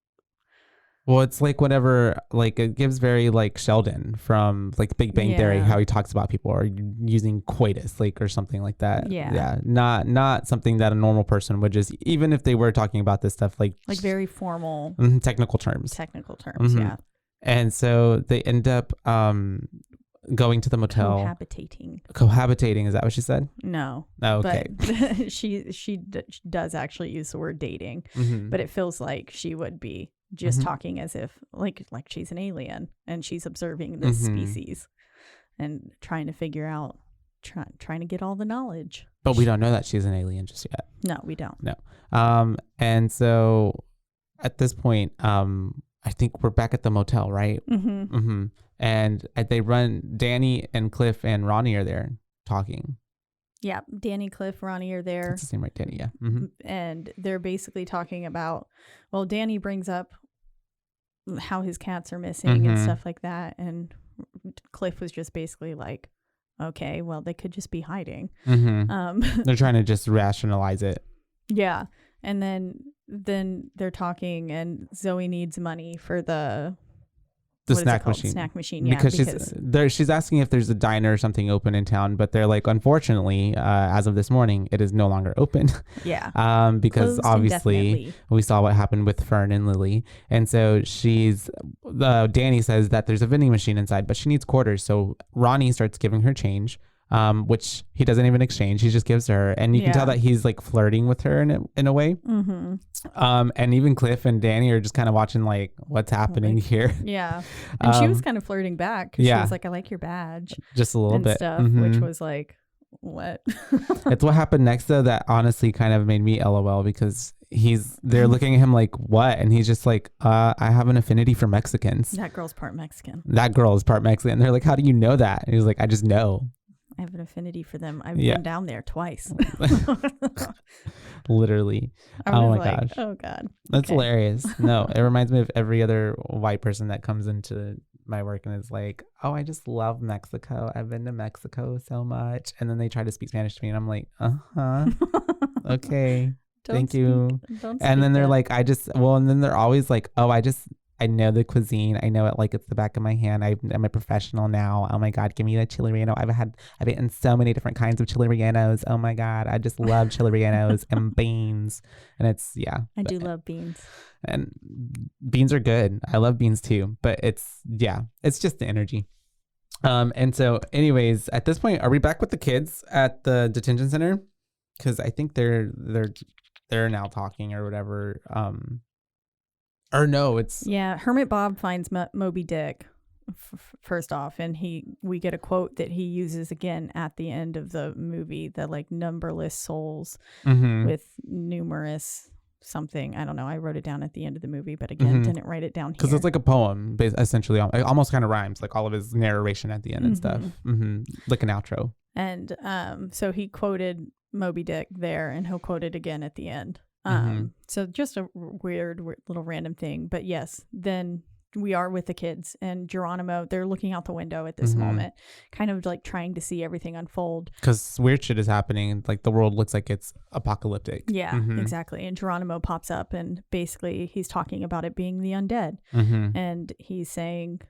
Speaker 2: Well, it's like whatever, like it gives very like Sheldon from like Big Bang Theory, how he talks about people are using coitus, like, or something like that. Yeah. Not something that a normal person would just, even if they were talking about this stuff, like
Speaker 3: very formal
Speaker 2: technical terms.
Speaker 3: Yeah.
Speaker 2: And so they end up going to the motel. Cohabitating. Is that what she said?
Speaker 3: No.
Speaker 2: Oh, okay.
Speaker 3: But she does actually use the word dating, but it feels like she would be just talking as if like she's an alien and she's observing this species and trying to figure out, trying to get all the knowledge.
Speaker 2: But we don't know that she's an alien just yet.
Speaker 3: No, we don't.
Speaker 2: No. And so at this point, I think we're back at the motel, right? And they run, Danny and Cliff and Ronnie are there talking.
Speaker 3: Yeah, Danny, Cliff, Ronnie are there.
Speaker 2: That's the same, right, Danny, yeah.
Speaker 3: And they're basically talking about, well, Danny brings up how his cats are missing and stuff like that. And Cliff was just basically like, okay, well, they could just be hiding.
Speaker 2: They're trying to just rationalize it.
Speaker 3: Yeah. And then they're talking and Zoe needs money for the snack machine, yeah,
Speaker 2: because she's asking if there's a diner or something open in town, but they're like, unfortunately, as of this morning, it is no longer open.
Speaker 3: Yeah.
Speaker 2: Because
Speaker 3: closed
Speaker 2: obviously we saw what happened with Fern and Lily, and so Danny says that there's a vending machine inside, but she needs quarters. So Ronnie starts giving her change, which he doesn't even exchange. He just gives her, and you can tell that he's like flirting with her in a way. And even Cliff and Danny are just kind of watching like, what's happening here?
Speaker 3: Yeah. And she was kind of flirting back. She was like, I like your badge.
Speaker 2: Just a little bit.
Speaker 3: Stuff, which was like, what?
Speaker 2: It's what happened next though that honestly kind of made me LOL, because they're looking at him like, what? And he's just like, I have an affinity for Mexicans.
Speaker 3: That girl's part Mexican.
Speaker 2: That girl is part Mexican. They're like, how do you know that? And he was like, I just know.
Speaker 3: I have an affinity for them. I've been down there twice.
Speaker 2: Literally. Oh my gosh.
Speaker 3: Oh God.
Speaker 2: That's hilarious. No, it reminds me of every other white person that comes into my work and is like, oh, I just love Mexico. I've been to Mexico so much. And then they try to speak Spanish to me and I'm like, okay. Thank you. And then they're like, and then they're always like, oh, I know the cuisine. I know it like it's the back of my hand. I'm a professional now. Oh my God, give me the chili relleno. I've eaten so many different kinds of chili rellenos. Oh my God, I just love chili rellenos and beans. And it's, I
Speaker 3: do love beans.
Speaker 2: And beans are good. I love beans too. But it's just the energy. And so anyways, at this point, are we back with the kids at the detention center? Because I think they're now talking or whatever. Or no, it's...
Speaker 3: Yeah, Hermit Bob finds Moby Dick, first off, and we get a quote that he uses again at the end of the movie, the like numberless souls with numerous something. I don't know. I wrote it down at the end of the movie, but again, didn't write it down here.
Speaker 2: Because it's like a poem, essentially. It almost kind of rhymes, like all of his narration at the end and stuff. Like an outro.
Speaker 3: And so he quoted Moby Dick there, and he'll quote it again at the end. So just a weird little random thing. But yes, then we are with the kids, and Geronimo, they're looking out the window at this moment, kind of like trying to see everything unfold.
Speaker 2: Because weird shit is happening, and like the world looks like it's apocalyptic.
Speaker 3: Yeah, exactly. And Geronimo pops up, and basically he's talking about it being the undead. And he's saying,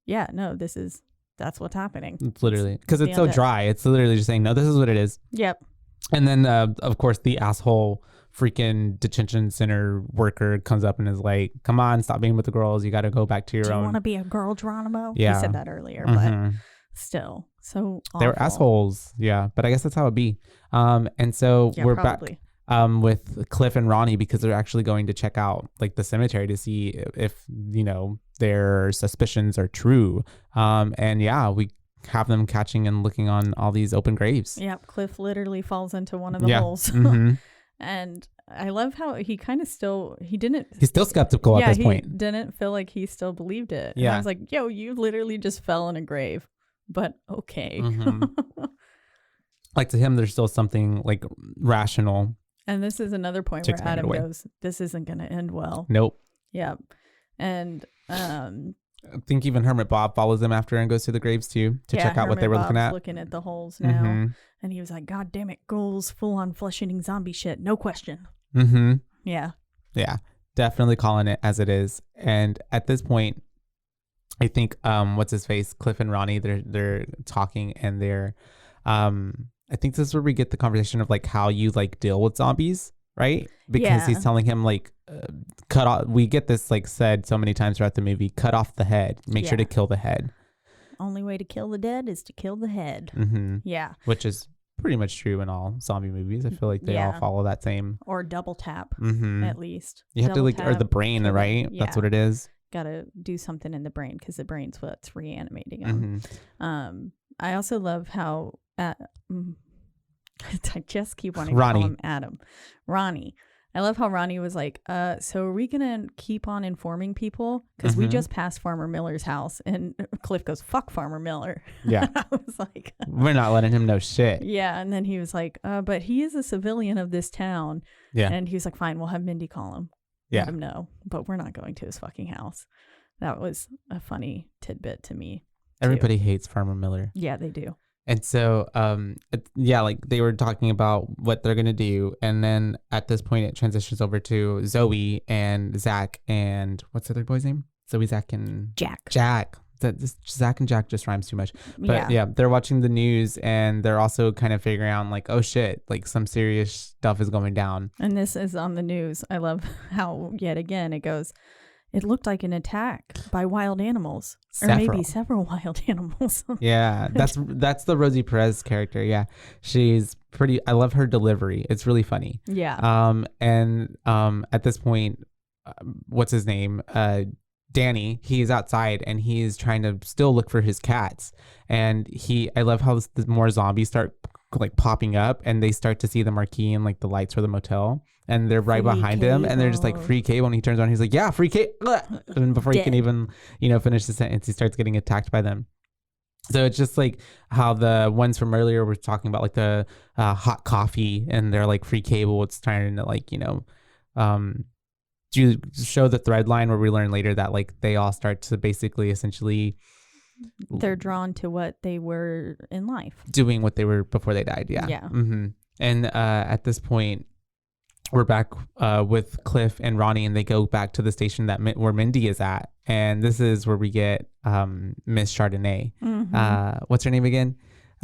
Speaker 3: yeah, no, that's what's happening.
Speaker 2: It's literally, because it's so dry. It's literally just saying, no, this is what it is.
Speaker 3: Yep.
Speaker 2: And then, of course, the asshole freaking detention center worker comes up and is like, come on, stop being with the girls. You got to go back to your own.
Speaker 3: Do you want to be a girl, Geronimo?
Speaker 2: Yeah.
Speaker 3: He said that earlier, but still, so awful.
Speaker 2: They were assholes. Yeah. But I guess that's how it be. And so we're probably back with Cliff and Ronnie, because they're actually going to check out like the cemetery to see if, you know, their suspicions are true. And yeah, we have them catching and looking on all these open graves.
Speaker 3: Yep. Cliff literally falls into one of the holes. And I love how he kind of he's still skeptical at this point. He didn't feel like he still believed it. Yeah. And I was like, yo, you literally just fell in a grave, but okay.
Speaker 2: Like to him, there's still something like rational.
Speaker 3: And this is another point where Adam goes, this isn't going to end well.
Speaker 2: Nope.
Speaker 3: Yep. And
Speaker 2: I think even Hermit Bob follows them after and goes to the graves too to check out what they were looking at.
Speaker 3: Looking at the holes now. And he was like, God damn it, ghouls, full on flesh-eating zombie shit. No question. Yeah. Yeah.
Speaker 2: Definitely calling it as it is. And at this point, I think what's his face? Cliff and Ronnie, they're talking, and they're I think this is where we get the conversation of like how you like deal with zombies, right? Because he's telling him like cut off. We get this like said so many times throughout the movie. Cut off the head. Make sure to kill the head.
Speaker 3: Only way to kill the dead is to kill the head. Yeah.
Speaker 2: Which is pretty much true in all zombie movies. I feel like they all follow that same.
Speaker 3: Or double tap, at least.
Speaker 2: You have to like, or the brain, right? Yeah. That's what it is.
Speaker 3: Got to do something in the brain, because the brain's what's reanimating them. I also love how I just keep wanting to call him Adam. Ronnie. I love how Ronnie was like, so are we going to keep on informing people? Because we just passed Farmer Miller's house. And Cliff goes, fuck Farmer Miller. Yeah. I was like,
Speaker 2: we're not letting him know shit.
Speaker 3: Yeah. And then he was like, but he is a civilian of this town. Yeah. And he was like, fine, we'll have Mindy call him. Yeah. Let him know. But we're not going to his fucking house. That was a funny tidbit to me.
Speaker 2: Everybody hates Farmer Miller.
Speaker 3: Yeah, they do.
Speaker 2: And so, like they were talking about what they're going to do. And then at this point, it transitions over to Zoe and Zach and what's the other boy's name? Zoe, Zach, and
Speaker 3: Jack.
Speaker 2: Zach and Jack just rhymes too much. But yeah, they're watching the news, and they're also kind of figuring out like, oh shit, like some serious stuff is going down.
Speaker 3: And this is on the news. I love how yet again it goes, it looked like an attack by wild animals. Or maybe several wild animals.
Speaker 2: Yeah, that's the Rosie Perez character. Yeah, she's pretty. I love her delivery. It's really funny.
Speaker 3: Yeah.
Speaker 2: And at this point, what's his name? Danny. He's outside, and he's trying to still look for his cats. And I love how the more zombies start like popping up, and they start to see the marquee and like the lights for the motel. And they're right behind him, and they're just like, free cable. And he turns around, he's like, yeah, free cable. And before he can even, finish the sentence, he starts getting attacked by them. So it's just like how the ones from earlier were talking about like the hot coffee, and they're like free cable. It's trying to like, do show the thread line where we learn later that like they all start to basically essentially.
Speaker 3: They're drawn to what they were in life.
Speaker 2: Doing what they were before they died. Yeah.
Speaker 3: Yeah.
Speaker 2: And at this point, we're back with Cliff and Ronnie, and they go back to the station where Mindy is at. And this is where we get Miss Chardonnay. What's her name again?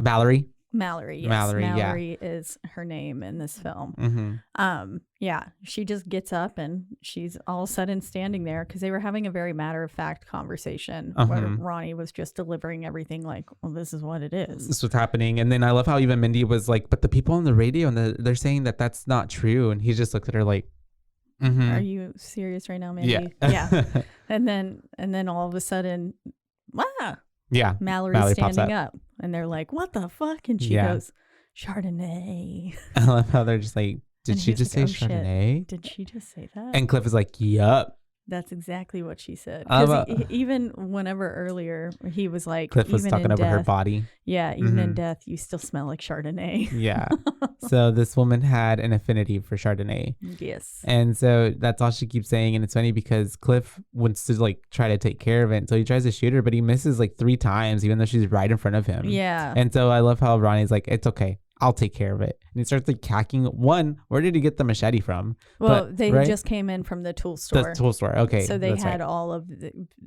Speaker 2: Mallory?
Speaker 3: Mallory, yes. Mallory is her name in this film. Yeah, she just gets up, and she's all of a sudden standing there, because they were having a very matter-of-fact conversation where Ronnie was just delivering everything like, well, this is what it is.
Speaker 2: This is what's happening. And then I love how even Mindy was like, but the people on the radio, and they're saying that that's not true. And he just looked at her like,
Speaker 3: Are you serious right now, Mindy? Yeah. And then all of a sudden,
Speaker 2: yeah,
Speaker 3: Mallory's standing up, and they're like, what the fuck? And she goes, Chardonnay.
Speaker 2: I love how they're just like, did she just say Chardonnay?
Speaker 3: Shit. Did she just say that?
Speaker 2: And Cliff is like, yup.
Speaker 3: That's exactly what she said. Because even whenever earlier, he was like,
Speaker 2: Cliff was talking over her body.
Speaker 3: Yeah, even in death, you still smell like Chardonnay.
Speaker 2: Yeah. So this woman had an affinity for Chardonnay.
Speaker 3: Yes.
Speaker 2: And so that's all she keeps saying. And it's funny because Cliff wants to like try to take care of it. So he tries to shoot her, but he misses like 3 times, even though she's right in front of him.
Speaker 3: Yeah.
Speaker 2: And so I love how Ronnie's like, it's okay, I'll take care of it. And he starts like hacking. Where did he get the machete from?
Speaker 3: Well, they just came in from the tool store.
Speaker 2: The tool store. Okay.
Speaker 3: So they had all of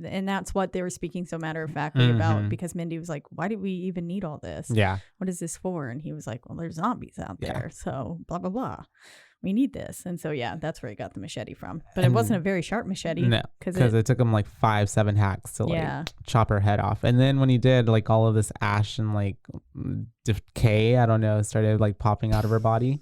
Speaker 3: and that's what they were speaking so matter-of-factly about, because Mindy was like, why do we even need all this?
Speaker 2: Yeah.
Speaker 3: What is this for? And he was like, well, there's zombies out there. So blah, blah, blah. We need this. And so, yeah, that's where he got the machete from. But it wasn't a very sharp machete.
Speaker 2: No, because it took him like 5-7 hacks to like chop her head off. And then when he did, like all of this ash and like decay, I don't know, started like popping out of her body.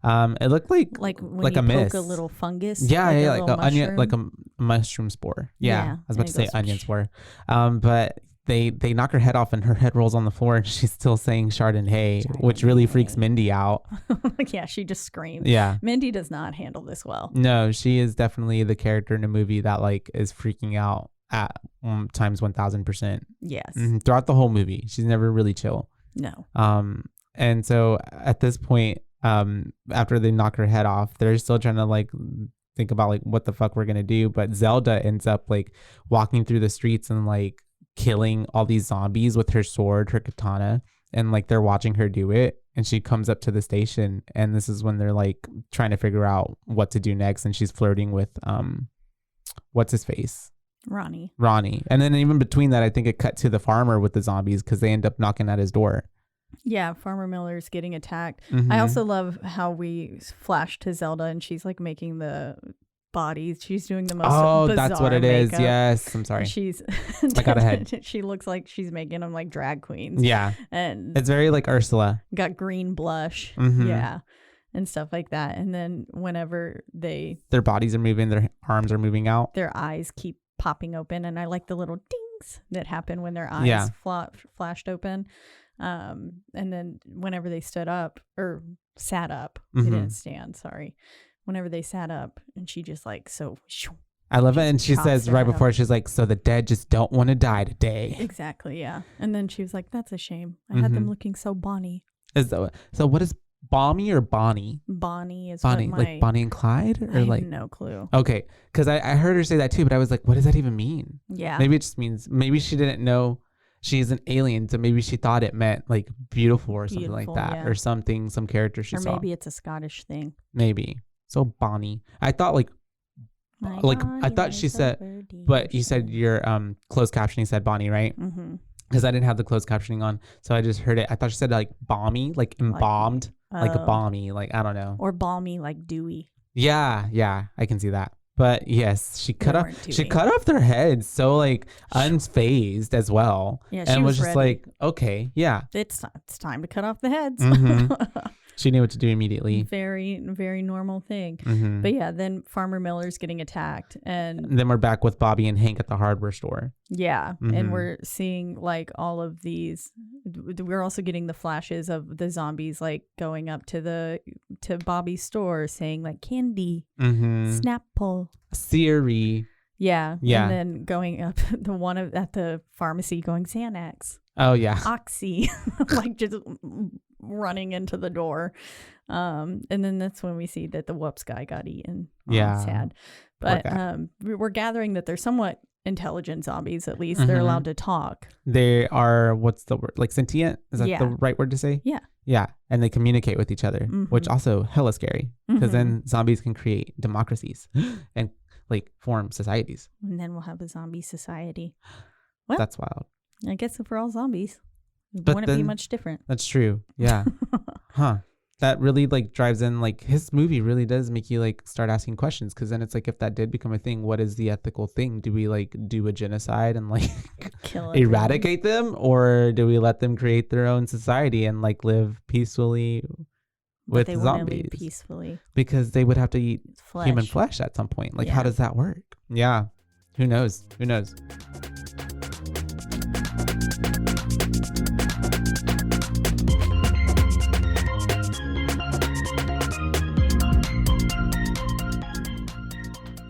Speaker 2: It looked like
Speaker 3: when you
Speaker 2: a mist.
Speaker 3: Poke a little fungus.
Speaker 2: Yeah, like an onion, like a mushroom spore. Yeah, I was about to say onion spore. But they knock her head off and her head rolls on the floor and she's still saying Chardonnay, which really freaks Mindy out.
Speaker 3: Yeah, she just screams.
Speaker 2: Yeah.
Speaker 3: Mindy does not handle this well.
Speaker 2: No, she is definitely the character in a movie that like is freaking out at times 1000%.
Speaker 3: Yes.
Speaker 2: Throughout the whole movie. She's never really chill.
Speaker 3: No.
Speaker 2: And so at this point, after they knock her head off, they're still trying to like think about like what the fuck we're gonna do. But Zelda ends up like walking through the streets and like killing all these zombies with her sword, her katana, and like they're watching her do it. And she comes up to the station, and this is when they're like trying to figure out what to do next. And she's flirting with what's his face?
Speaker 3: Ronnie.
Speaker 2: And then even between that, I think it cut to the farmer with the zombies because they end up knocking at his door.
Speaker 3: Yeah, Farmer Miller's getting attacked. I also love how we flash to Zelda and she's like making the bodies. She's doing the most bizarre
Speaker 2: that's what it
Speaker 3: makeup.
Speaker 2: is. Yes, I'm sorry.
Speaker 3: She's
Speaker 2: I got ahead.
Speaker 3: She looks like she's making them like drag queens.
Speaker 2: Yeah.
Speaker 3: And
Speaker 2: it's very like Ursula.
Speaker 3: Got green blush. Yeah. And stuff like that. And then whenever their
Speaker 2: bodies are moving, their arms are moving out.
Speaker 3: Their eyes keep popping open. And I like the little dings that happen when their eyes flashed open. And then whenever they stood up or sat up, they didn't stand, sorry. Whenever they sat up and she just like,
Speaker 2: I love it. And she says right before, she's like, so the dead just don't want to die today.
Speaker 3: Exactly. Yeah. And then she was like, that's a shame. I had them looking so bonny.
Speaker 2: So what is Balmy or Bonnie?
Speaker 3: Bonnie is
Speaker 2: Bonnie, like Bonnie and Clyde, or
Speaker 3: I
Speaker 2: like
Speaker 3: have no clue.
Speaker 2: Okay, because I heard her say that too, but I was like, what does that even mean?
Speaker 3: Yeah,
Speaker 2: maybe it just means she didn't know she's an alien, so maybe she thought it meant like beautiful or something like that, or something, some character she saw.
Speaker 3: Or maybe it's a Scottish thing.
Speaker 2: Maybe. So Bonnie, I thought I thought she said, but you said your closed captioning said Bonnie, right? Because I didn't have the closed captioning on, so I just heard it. I thought she said like balmy, like embalmed. Like a balmy, like I don't know.
Speaker 3: Or balmy, like dewy.
Speaker 2: Yeah, I can see that. But yes, she cut off their heads so like unfazed as well.
Speaker 3: Yeah,
Speaker 2: and was just
Speaker 3: ready.
Speaker 2: Like, okay, yeah.
Speaker 3: It's time to cut off the heads.
Speaker 2: She knew what to do immediately.
Speaker 3: Very, very normal thing. But yeah, then Farmer Miller's getting attacked. And
Speaker 2: then we're back with Bobby and Hank at the hardware store.
Speaker 3: Yeah. And we're seeing like all of these. We're also getting the flashes of the zombies like going up to Bobby's store saying like candy, Snapple,
Speaker 2: Siri.
Speaker 3: Yeah. And then going up at the pharmacy going Xanax.
Speaker 2: Oh yeah.
Speaker 3: Oxy. Like just running into the door. And then that's when we see that the whoops guy got eaten.
Speaker 2: Yeah.
Speaker 3: Sad. But we're gathering that they're somewhat intelligent zombies. At least they're allowed to talk.
Speaker 2: They are, what's the word? Like sentient? Is that the right word to say?
Speaker 3: Yeah.
Speaker 2: Yeah. And they communicate with each other, which also hella scary because then zombies can create democracies and like form societies.
Speaker 3: And then we'll have a zombie society. Well,
Speaker 2: that's wild.
Speaker 3: I guess if we're all zombies, it wouldn't be much different.
Speaker 2: That's true. Yeah. That really like drives in, like his movie really does make you like start asking questions, because then it's like, if that did become a thing, what is the ethical thing? Do we like do a genocide and like eradicate them, or do we let them create their own society and like live peacefully with zombies?
Speaker 3: Live peacefully,
Speaker 2: because they would have to eat human flesh at some point. Like how does that work? Yeah. Who knows?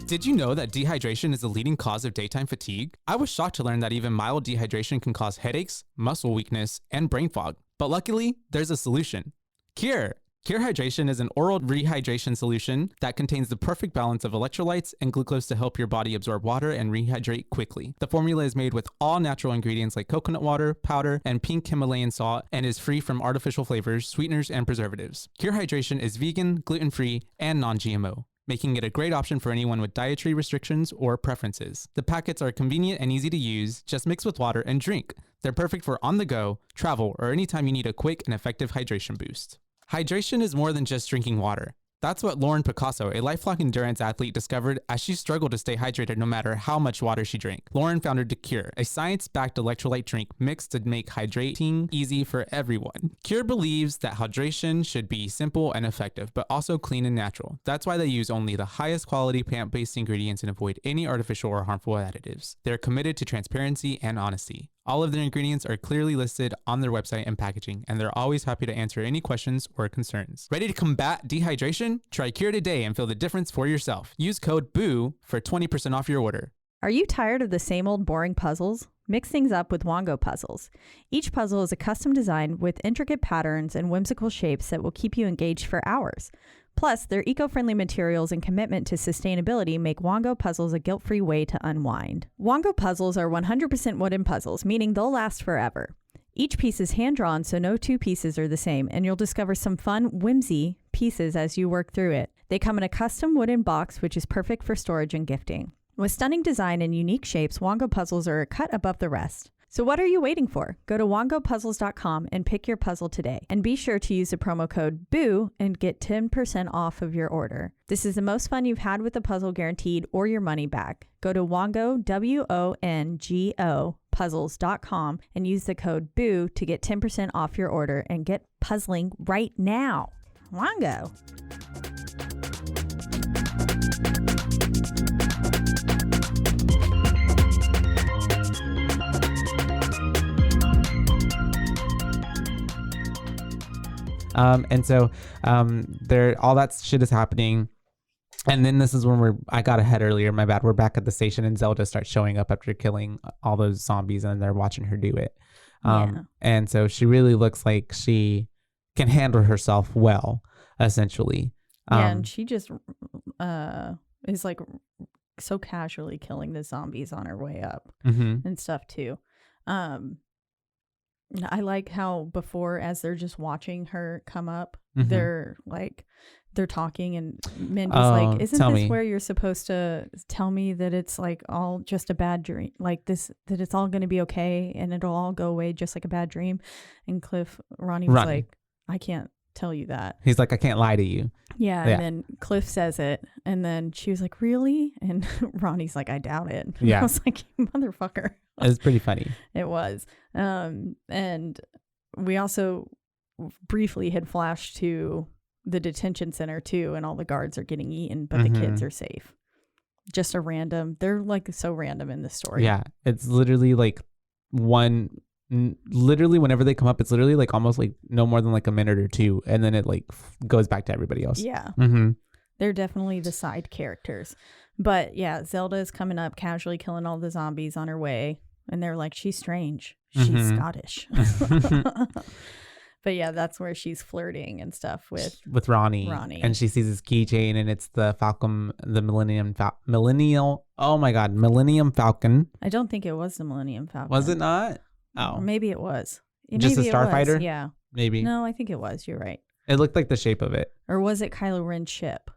Speaker 2: Did you know that dehydration is the leading cause of daytime fatigue? I was shocked to learn that even mild dehydration can cause headaches, muscle weakness, and brain fog. But luckily, there's a solution. Cure! Cure Hydration is an oral rehydration solution that contains the perfect balance of electrolytes and glucose to help your body absorb water and rehydrate quickly. The formula is made with all natural ingredients like coconut water, powder, and pink Himalayan salt, and is free from artificial flavors, sweeteners, and preservatives. Cure Hydration is vegan, gluten-free, and non-GMO, making it a great option for anyone with dietary restrictions or preferences. The packets are convenient and easy to use. Just mix with water and drink. They're perfect for on the go, travel, or anytime you need a quick and effective hydration boost. Hydration is more than just drinking water. That's what Lauren Picasso, a lifelong endurance athlete, discovered as she struggled to stay hydrated no matter how much water she drank. Lauren founded Cure, a science-backed electrolyte drink mix to make hydrating easy for everyone. Cure believes that hydration should be simple and effective, but also clean and natural. That's why they use only the highest quality plant-based ingredients and avoid any artificial or harmful additives. They're committed to transparency and honesty. All of their ingredients are clearly listed on their website and packaging, and they're always happy to answer any questions or concerns. Ready to combat dehydration? Try Cure today and feel the difference for yourself. Use code BOO for 20% off your order.
Speaker 3: Are you tired of the same old boring puzzles? Mix things up with Wongo puzzles. Each puzzle is a custom design with intricate patterns and whimsical shapes that will keep you engaged for hours. Plus, their eco-friendly materials and commitment to sustainability make Wongo puzzles a guilt-free way to unwind. Wongo puzzles are 100% wooden puzzles, meaning they'll last forever. Each piece is hand-drawn, so no two pieces are the same, and you'll discover some fun, whimsy pieces as you work through it. They come in a custom wooden box, which is perfect for storage and gifting. With stunning design and unique shapes, Wongo puzzles are a cut above the rest. So what are you waiting for? Go to wongopuzzles.com and pick your puzzle today. And be sure to use the promo code BOO and get 10% off of your order. This is the most fun you've had with the puzzle guaranteed or your money back. Go to Wongo, WONGO, puzzles.com and use the code BOO to get 10% off your order and get puzzling right now. Wongo.
Speaker 2: There, all that shit is happening. And then this is when I got ahead earlier. My bad. We're back at the station and Zelda starts showing up after killing all those zombies and they're watching her do it. And so she really looks like she can handle herself well, essentially.
Speaker 3: And she just is like so casually killing the zombies on her way up and stuff too. I like how before, as they're just watching her come up, they're talking and Mindy's like, isn't this where you're supposed to tell me that it's like all just a bad dream, like this, that it's all going to be okay and it'll all go away just like a bad dream? And Ronnie was like, I can't tell you that.
Speaker 2: He's like, I can't lie to you.
Speaker 3: Yeah. And then Cliff says it and then she was like, really? And Ronnie's like, I doubt it.
Speaker 2: Yeah.
Speaker 3: I was like, you motherfucker.
Speaker 2: It was pretty funny.
Speaker 3: It was. And we also briefly had flashed to the detention center too, and all the guards are getting eaten, but the kids are safe. Just they're like so random in this story.
Speaker 2: Yeah. It's literally like literally whenever they come up, it's literally like almost like no more than like a minute or two. And then it like goes back to everybody else.
Speaker 3: Yeah. They're definitely the side characters. But yeah, Zelda is coming up, casually killing all the zombies on her way. And they're like, she's strange. She's Scottish. But yeah, that's where she's flirting and stuff with
Speaker 2: Ronnie. And she sees his keychain and it's the Falcon, the Millennium Falcon.
Speaker 3: I don't think it was the Millennium Falcon.
Speaker 2: Was it not? Oh.
Speaker 3: Maybe it was.
Speaker 2: Just a starfighter?
Speaker 3: Yeah.
Speaker 2: Maybe.
Speaker 3: No, I think it was. You're right.
Speaker 2: It looked like the shape of it.
Speaker 3: Or was it Kylo Ren's ship?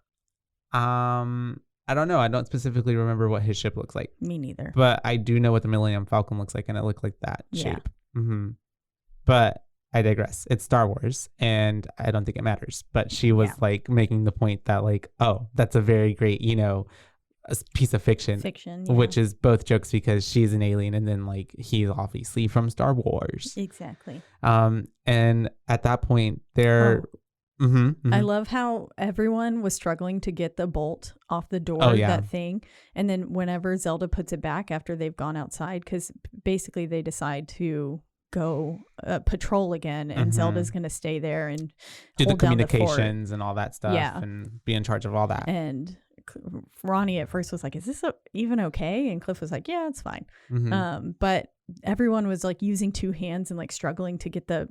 Speaker 2: I don't know. I don't specifically remember what his ship looks like.
Speaker 3: Me neither.
Speaker 2: But I do know what the Millennium Falcon looks like, and it looked like that shape. But I digress. It's Star Wars, and I don't think it matters. But she was like making the point that like, oh, that's a very great, a piece of fiction, which is both jokes because she's an alien, and then like he's obviously from Star Wars.
Speaker 3: Exactly.
Speaker 2: And at that point, they're.
Speaker 3: I love how everyone was struggling to get the bolt off the door, that thing. And then whenever Zelda puts it back after they've gone outside, because basically they decide to go patrol again and Zelda's going to stay there and
Speaker 2: do the communications and all that stuff and be in charge of all that.
Speaker 3: And Ronnie at first was like, is this even okay? And Cliff was like, yeah, it's fine. But everyone was like using two hands and like struggling to get the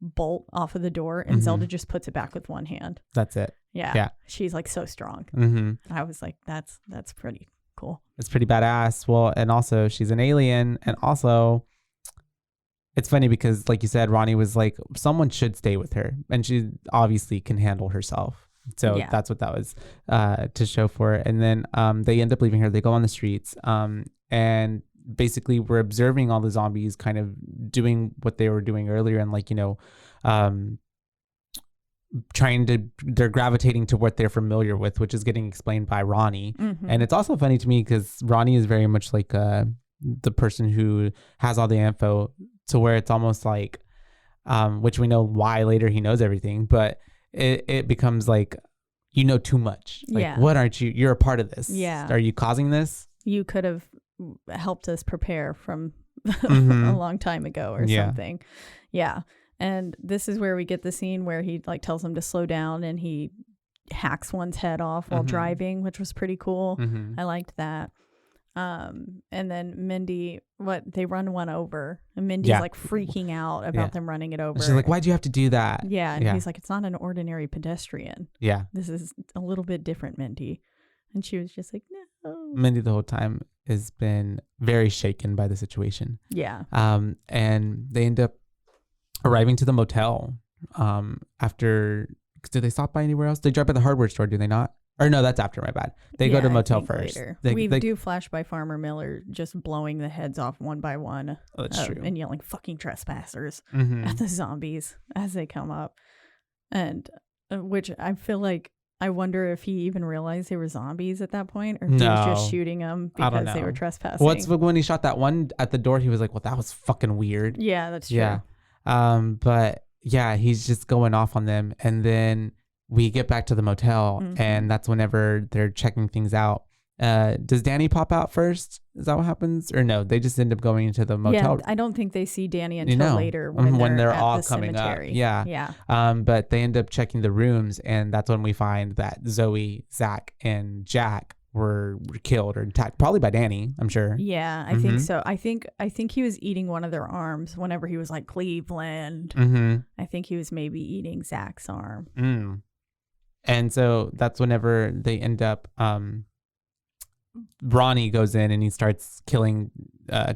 Speaker 3: bolt off of the door, and Zelda just puts it back with one hand.
Speaker 2: That's it.
Speaker 3: Yeah. She's like so strong. I was like, that's pretty cool.
Speaker 2: It's pretty badass. Well, and also she's an alien, and also it's funny because, like you said, Ronnie was like, someone should stay with her, and she obviously can handle herself. So that's what that was to show for it. And then they end up leaving her. They go on the streets, and basically we're observing all the zombies kind of doing what they were doing earlier, and like, you know, they're gravitating to what they're familiar with, which is getting explained by Ronnie. And it's also funny to me because Ronnie is very much like the person who has all the info, to where it's almost like, which we know why later he knows everything, but it becomes like, you know too much. Like, what aren't you? You're a part of this. Yeah. Are you causing this?
Speaker 3: You could have helped us prepare from a long time ago or something. Yeah. And this is where we get the scene where he like tells them to slow down, and he hacks one's head off while driving, which was pretty cool. I liked that. And then Mindy, they run one over, and Mindy's like freaking out about them running it over.
Speaker 2: And she's like, why'd you have to do that?
Speaker 3: Yeah. And he's like, it's not an ordinary pedestrian. Yeah. This is a little bit different, Mindy. And she was just like, no.
Speaker 2: Mindy the whole time has been very shaken by the situation. Yeah. And they end up arriving to the motel after. Did they stop by anywhere else? They drop by the hardware store, do they not? Or no, that's after, my bad. They go to the motel first.
Speaker 3: We do flash by Farmer Miller just blowing the heads off one by one.
Speaker 2: Oh, that's true.
Speaker 3: And yelling fucking trespassers at the zombies as they come up. And which I feel like, I wonder if he even realized they were zombies at that point, or if he was just shooting them because they were trespassing.
Speaker 2: When he shot that one at the door, he was like, well, that was fucking weird.
Speaker 3: Yeah, that's true.
Speaker 2: Yeah. But yeah, he's just going off on them. And then we get back to the motel, and that's whenever they're checking things out. Does Danny pop out first? Is that what happens? Or no, they just end up going into the motel.
Speaker 3: Yeah, I don't think they see Danny until later when they're all coming cemetery.
Speaker 2: Up. Yeah. Yeah. But they end up checking the rooms, and that's when we find that Zoe, Zach, and Jack were killed or attacked, probably by Danny, I'm sure.
Speaker 3: Yeah, I think so. I think he was eating one of their arms whenever he was like, Cleveland. I think he was maybe eating Zach's arm.
Speaker 2: And so that's whenever they end up, Ronnie goes in and he starts killing,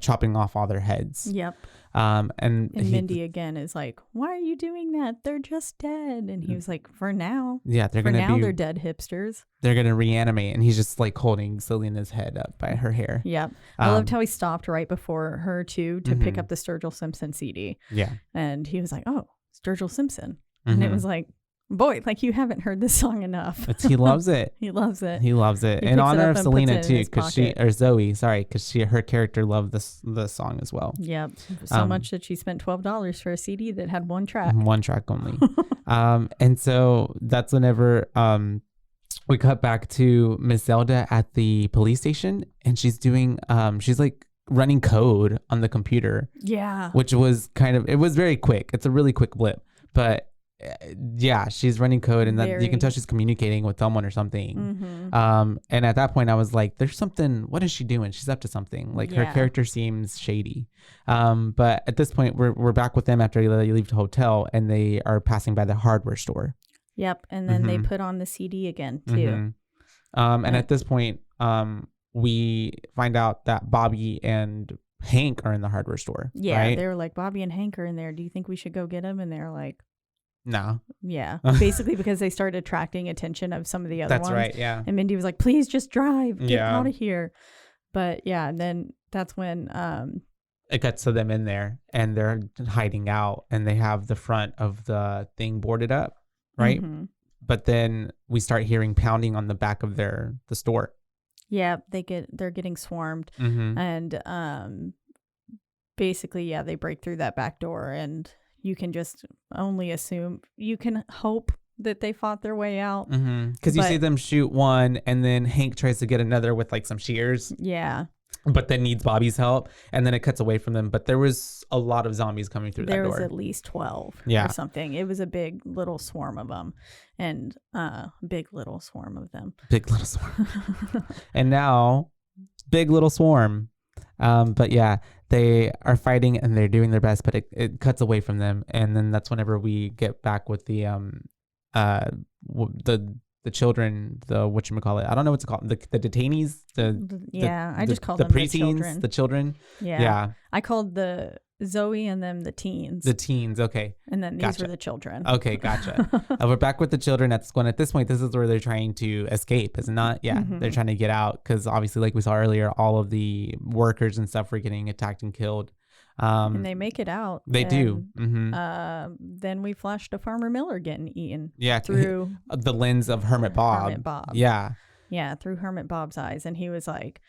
Speaker 2: chopping off all their heads. Yep. And
Speaker 3: Mindy again is like, why are you doing that? They're just dead. And he was like, for now.
Speaker 2: Yeah, they're
Speaker 3: dead hipsters.
Speaker 2: They're going to reanimate. And he's just like holding Selena's head up by her hair.
Speaker 3: Yep. I loved how he stopped right before her too to pick up the Sturgill Simpson CD. Yeah. And he was like, oh, Sturgill Simpson. And it was like, boy, like, you haven't heard this song enough.
Speaker 2: He loves it.
Speaker 3: He loves it.
Speaker 2: He loves it. In honor of Selena too, because Zoe, because her character loved the song as well.
Speaker 3: Yep. So much that she spent $12 for a CD that had one track.
Speaker 2: One track only. And so that's whenever we cut back to Miss Zelda at the police station, and she's doing she's like running code on the computer. Yeah. Which was it was very quick. It's a really quick blip, but yeah, she's running code, and that you can tell she's communicating with someone or something. And at that point I was like, there's something, what is she doing? She's up to something. Like, her character seems shady. But at this point we're back with them after they leave the hotel, and they are passing by the hardware store.
Speaker 3: Yep. And then they put on the CD again too.
Speaker 2: And at this point we find out that Bobby and Hank are in the hardware store.
Speaker 3: Yeah,
Speaker 2: right?
Speaker 3: They were like, Bobby and Hank are in there. Do you think we should go get them? And they're like,
Speaker 2: no.
Speaker 3: Yeah. Basically because they started attracting attention of some of the other ones.
Speaker 2: That's right, yeah.
Speaker 3: And Mindy was like, please just drive. Get out of here. But yeah, and then that's when
Speaker 2: it cuts to them in there, and they're hiding out, and they have the front of the thing boarded up, right? But then we start hearing pounding on the back of the store.
Speaker 3: Yeah, they're getting swarmed. And basically, they break through that back door, and you can just only assume, you can hope that they fought their way out.
Speaker 2: Because you see them shoot one, and then Hank tries to get another with like some shears.
Speaker 3: Yeah.
Speaker 2: but then needs Bobby's help, and then it cuts away from them. But there was a lot of zombies coming through that door.
Speaker 3: There was at least 12 or something. It was a big little swarm of them, and big little swarm of them.
Speaker 2: Big little swarm. And now, big little swarm. But yeah, they are fighting and they're doing their best, but it cuts away from them, and then that's whenever we get back with the children, the whatchamacallit, I don't know what's called, the detainees,
Speaker 3: I just call them
Speaker 2: preteens, the children. Yeah.
Speaker 3: I called the Zoe and them the teens.
Speaker 2: The teens, okay.
Speaker 3: And then these were the children.
Speaker 2: Okay, gotcha. We're back with the children at this point, this is where they're trying to escape, is it not? Yeah, they're trying to get out because obviously, like we saw earlier, all of the workers and stuff were getting attacked and killed.
Speaker 3: And they make it out.
Speaker 2: They do.
Speaker 3: Then we flash to Farmer Miller getting eaten.
Speaker 2: Yeah,
Speaker 3: through
Speaker 2: the lens of Hermit Bob. Yeah.
Speaker 3: Yeah, through Hermit Bob's eyes, and he was like,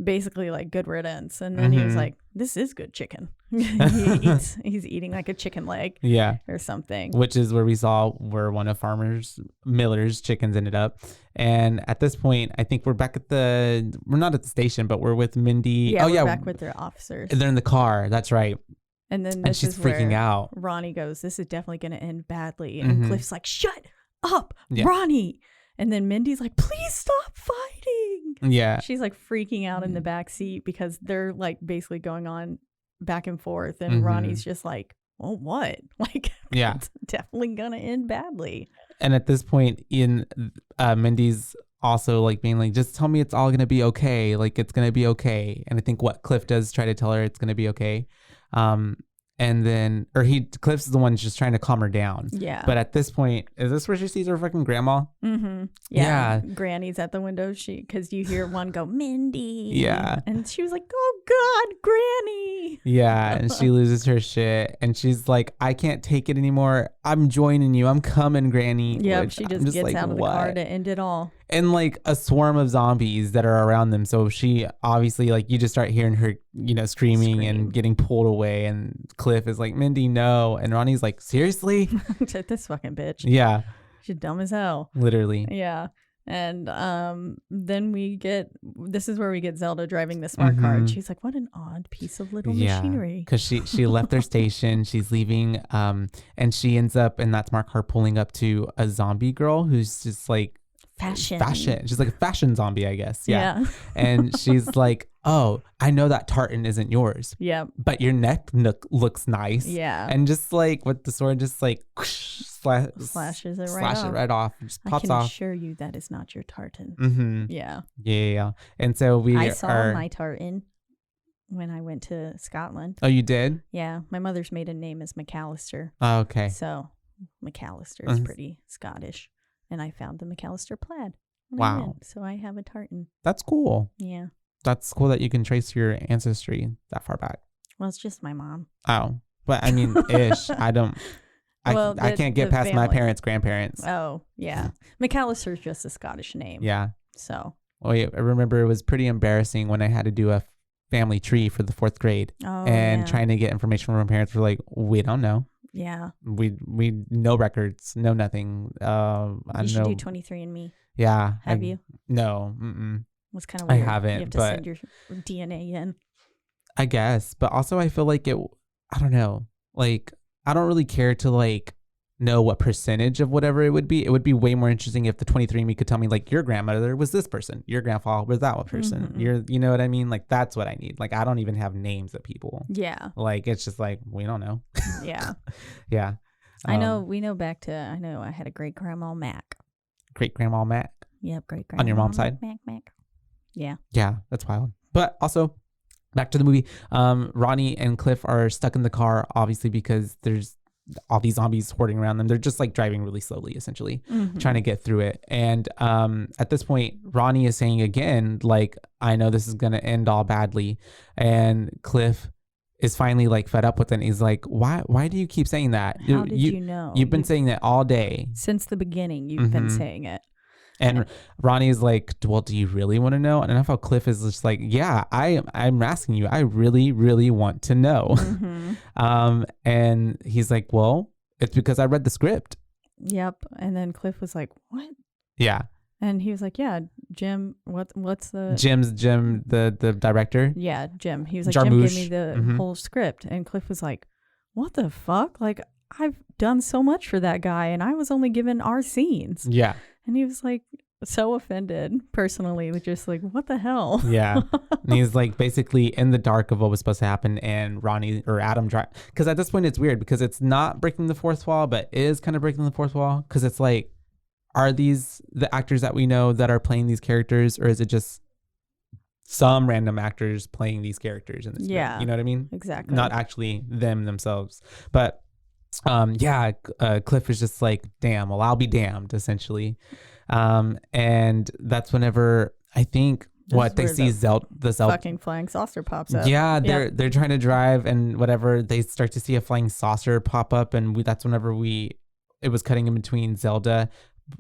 Speaker 3: basically like good riddance, and then he was like, "This is good chicken." He's eating like a chicken leg, or something.
Speaker 2: Which is where we saw where one of Miller's chickens ended up. And at this point, I think we're back we're not at the station, but we're with Mindy.
Speaker 3: Yeah, we're back with their officers.
Speaker 2: They're in the car. That's right.
Speaker 3: And then
Speaker 2: she's freaking out.
Speaker 3: Ronnie goes, "This is definitely going to end badly," and Cliff's like, "Shut up, Ronnie." And then Mindy's like, "Please stop fighting."
Speaker 2: Yeah.
Speaker 3: She's like freaking out in the back seat because they're like basically going on back and forth. And Ronnie's just like, "Well, what?" Like, it's definitely going to end badly.
Speaker 2: And at this point, Mindy's also like being like, "Just tell me it's all going to be okay. Like, it's going to be okay." And I think what Cliff does try to tell her it's going to be okay. And then, Cliff's the one just trying to calm her down. Yeah. But at this point, is this where she sees her fucking grandma?
Speaker 3: Yeah. Granny's at the window. Because you hear one go, "Mindy."
Speaker 2: Yeah.
Speaker 3: And she was like, "Oh God, Granny."
Speaker 2: Yeah. And she loses her shit. And she's like, "I can't take it anymore. I'm joining you. I'm coming, Granny."
Speaker 3: Yep. She just gets out of the car to end it all.
Speaker 2: And like a swarm of zombies that are around them. So she obviously, like, you just start hearing her, screaming and getting pulled away. And Cliff is like, "Mindy, no." And Ronnie's like, "Seriously?"
Speaker 3: This fucking bitch.
Speaker 2: Yeah.
Speaker 3: She's dumb as hell.
Speaker 2: Literally.
Speaker 3: Yeah. And then this is where we get Zelda driving the smart car. And she's like, "What an odd piece of little machinery."
Speaker 2: Because she left their station. She's leaving. And she ends up in that smart car pulling up to a zombie girl who's just like, Fashion. She's like a fashion zombie, I guess. Yeah. And she's like, "Oh, I know that tartan isn't yours.
Speaker 3: Yeah.
Speaker 2: But your neck looks nice."
Speaker 3: Yeah.
Speaker 2: And just like with the sword, just like
Speaker 3: slashes it
Speaker 2: right off. Just pops off.
Speaker 3: I can assure you that is not your tartan. Yeah.
Speaker 2: Yeah. And so I
Speaker 3: saw my tartan when I went to Scotland.
Speaker 2: Oh, you did?
Speaker 3: Yeah. My mother's maiden name is McAllister.
Speaker 2: Oh, okay.
Speaker 3: So McAllister is pretty Scottish. And I found the McAllister plaid.
Speaker 2: Wow.
Speaker 3: So I have a tartan.
Speaker 2: That's cool.
Speaker 3: Yeah.
Speaker 2: That's cool that you can trace your ancestry that far back.
Speaker 3: Well, it's just my mom.
Speaker 2: Oh. But I mean, ish. I can't get past my parents' grandparents.
Speaker 3: Oh, yeah. McAllister's just a Scottish name.
Speaker 2: Yeah.
Speaker 3: So.
Speaker 2: Oh, yeah. I remember it was pretty embarrassing when I had to do a family tree for the 4th grade.
Speaker 3: Oh,
Speaker 2: and trying to get information from my parents were like, "We don't know."
Speaker 3: Yeah.
Speaker 2: We no records, no nothing.
Speaker 3: You should do 23andMe.
Speaker 2: Yeah.
Speaker 3: Have you?
Speaker 2: No.
Speaker 3: It's kind of weird.
Speaker 2: I haven't.
Speaker 3: You have to send your DNA in.
Speaker 2: I guess, but also I feel like I don't know. Like, I don't really care to like know what percentage of whatever it would be. It would be way more interesting if the 23andMe could tell me like your grandmother was this person, your grandfather was that one person. You know what I mean? Like, that's what I need. Like, I don't even have names of people.
Speaker 3: Yeah.
Speaker 2: Like, it's just like, we don't know.
Speaker 3: Yeah.
Speaker 2: Yeah.
Speaker 3: I know I had a great grandma Mac.
Speaker 2: Great grandma Mac?
Speaker 3: Yep, great grandma.
Speaker 2: On your mom's side?
Speaker 3: Mac. Yeah.
Speaker 2: Yeah, that's wild. But also, back to the movie, Ronnie and Cliff are stuck in the car, obviously, because there's all these zombies hoarding around them. They're just like driving really slowly, essentially, trying to get through it. And at this point, Ronnie is saying again, like, "I know this is going to end all badly." And Cliff is finally like fed up with it. And he's like, why do you keep saying that?
Speaker 3: How did you know?
Speaker 2: You've been saying that all day.
Speaker 3: Since the beginning, you've been saying it.
Speaker 2: And Ronnie's like, "Well, do you really want to know?" And I felt Cliff is just like, "Yeah, I'm asking you. I really, really want to know." And he's like, "Well, it's because I read the script."
Speaker 3: Yep. And then Cliff was like, "What?"
Speaker 2: Yeah.
Speaker 3: And he was like, yeah, Jim, what's the...
Speaker 2: Jim, the director?
Speaker 3: Yeah, Jim. He was like,
Speaker 2: Jarmusch.
Speaker 3: Jim gave me the whole script. And Cliff was like, what the fuck? Like, I've done so much for that guy, and I was only given our scenes.
Speaker 2: Yeah.
Speaker 3: And he was like, so offended, personally, just like, what the hell?
Speaker 2: Yeah. And he's like basically in the dark of what was supposed to happen, and Ronnie or Adam because at this point it's weird because it's not breaking the fourth wall, but is kind of breaking the fourth wall, because it's like, are these the actors that we know that are playing these characters, or is it just some random actors playing these characters in this movie? You know what I mean?
Speaker 3: Exactly.
Speaker 2: Not actually them themselves. But Cliff is just like, damn, well, I'll be damned, essentially. And that's whenever I think they see the
Speaker 3: fucking flying saucer pops up.
Speaker 2: Yeah, they're trying to drive, and whatever, they start to see a flying saucer pop up, and that's whenever it was cutting in between Zelda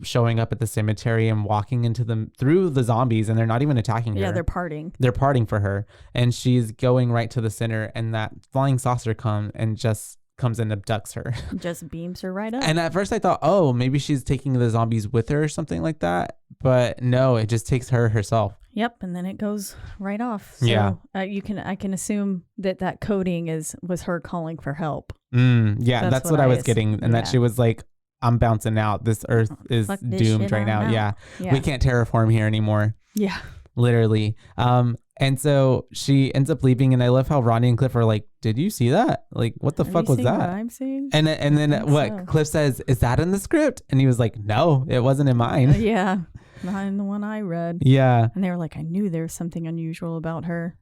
Speaker 2: showing up at the cemetery and walking into them through the zombies, and they're not even attacking her.
Speaker 3: Yeah, they're parting
Speaker 2: for her, and she's going right to the center, and that flying saucer comes and abducts her.
Speaker 3: Just beams her right up.
Speaker 2: And at first I thought, oh, maybe she's taking the zombies with her or something like that, but no, it just takes her herself.
Speaker 3: Yep, and then it goes right off. So,
Speaker 2: yeah.
Speaker 3: I can assume that coding was her calling for help.
Speaker 2: Yeah, that's what I was getting, and that she was like, I'm bouncing out. This earth is doomed right now. Yeah. We can't terraform here anymore.
Speaker 3: Yeah.
Speaker 2: Literally. And so she ends up leaving, and I love how Ronnie and Cliff are like, did you see that? Like, what the fuck was that? What
Speaker 3: I'm seeing?
Speaker 2: And then what Cliff says, is that in the script? And he was like, no, it wasn't in mine.
Speaker 3: Yeah. Not in the one I read.
Speaker 2: Yeah.
Speaker 3: And they were like, I knew there was something unusual about her.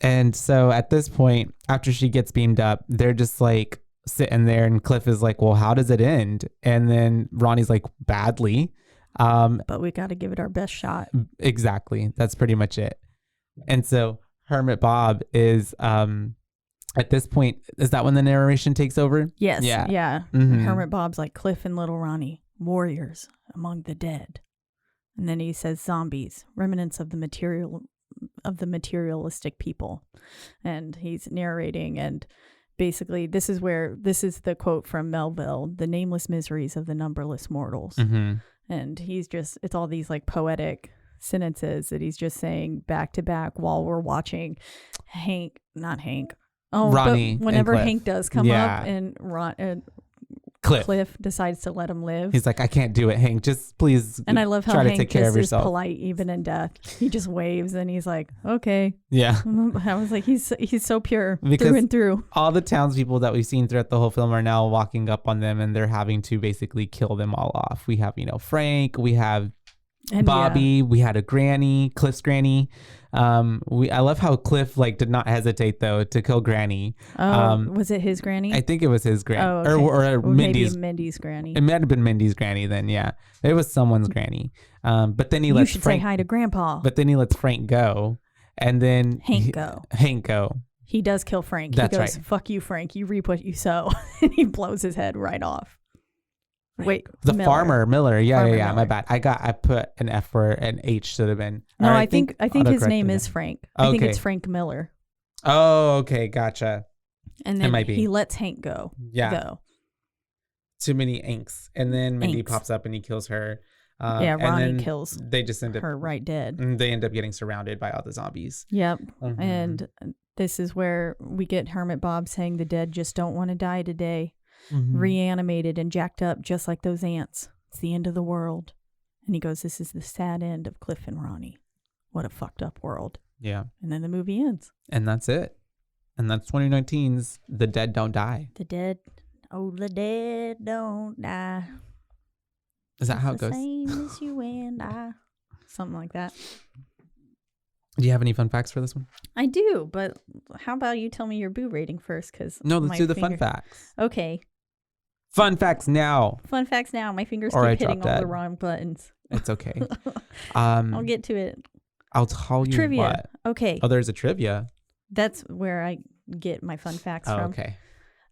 Speaker 2: And so at this point, after she gets beamed up, they're just like sitting there, and Cliff is like, well, how does it end? And then Ronnie's like, badly.
Speaker 3: But we got to give it our best shot.
Speaker 2: Exactly. That's pretty much it. And so Hermit Bob is, at this point, is that when the narration takes over?
Speaker 3: Yes.
Speaker 2: Yeah.
Speaker 3: Yeah.
Speaker 2: Mm-hmm.
Speaker 3: Hermit Bob's like, Cliff and little Ronnie, warriors among the dead. And then he says zombies, remnants of the materialistic people. And he's narrating, and basically this is the quote from Melville, the nameless miseries of the numberless mortals.
Speaker 2: Mm-hmm.
Speaker 3: And it's all these like poetic sentences that he's just saying back to back while we're watching Ronnie, but whenever Hank does come up, and Cliff decides to let him live.
Speaker 2: He's like, I can't do it, Hank. Just please.
Speaker 3: And I love how
Speaker 2: try
Speaker 3: Hank
Speaker 2: to take care of
Speaker 3: is
Speaker 2: yourself.
Speaker 3: polite even in death. He just waves, and he's like, okay.
Speaker 2: Yeah.
Speaker 3: I was like, he's so pure
Speaker 2: because
Speaker 3: through and through.
Speaker 2: All the townspeople that we've seen throughout the whole film are now walking up on them, and they're having to basically kill them all off. We have, Frank. We have Bobby. We had a granny, Cliff's granny. I love how Cliff did not hesitate though to kill Granny.
Speaker 3: Was it his granny?
Speaker 2: I think it was his granny.
Speaker 3: Oh, okay.
Speaker 2: or Mindy's.
Speaker 3: Maybe Mindy's granny.
Speaker 2: It might have been Mindy's granny then. Yeah, it was someone's granny. But then he lets Frank
Speaker 3: say hi to Grandpa.
Speaker 2: But then he lets Frank go, and then
Speaker 3: Hank go. He does kill Frank.
Speaker 2: That's
Speaker 3: he goes,
Speaker 2: right.
Speaker 3: Fuck you, Frank. You reap what you sow. And he blows his head right off. Wait,
Speaker 2: the farmer Miller. Yeah.
Speaker 3: Miller.
Speaker 2: My bad. I put an F where an H should have been.
Speaker 3: No, I think his name is Frank. I think it's Frank Miller.
Speaker 2: Oh, okay, gotcha.
Speaker 3: And then he lets Hank go.
Speaker 2: Yeah.
Speaker 3: Go.
Speaker 2: Too many inks, and then Mindy pops up and he kills her.
Speaker 3: Ronnie kills.
Speaker 2: They just end up
Speaker 3: her right dead.
Speaker 2: They end up getting surrounded by all the zombies.
Speaker 3: Yep.
Speaker 2: Mm-hmm.
Speaker 3: And this is where we get Hermit Bob saying the dead just don't want to die today. Mm-hmm. Reanimated and jacked up just like those ants. It's the end of the world. And he goes, this is the sad end of Cliff and Ronnie. What a fucked up world.
Speaker 2: Yeah.
Speaker 3: And then the movie ends.
Speaker 2: And that's it. And that's 2019's The Dead Don't Die.
Speaker 3: The dead don't die.
Speaker 2: Is that how it goes?
Speaker 3: Same as you and I. Something like that.
Speaker 2: Do you have any fun facts for this one?
Speaker 3: I do, but how about you tell me your boo rating first?
Speaker 2: No, let's do the fun facts.
Speaker 3: Okay.
Speaker 2: Fun facts now.
Speaker 3: Fun facts now. My fingers keep hitting all the wrong buttons.
Speaker 2: It's okay.
Speaker 3: I'll get to it.
Speaker 2: I'll tell you
Speaker 3: trivia.
Speaker 2: What.
Speaker 3: Okay.
Speaker 2: Oh, there's a trivia.
Speaker 3: That's where I get my fun facts from.
Speaker 2: Okay.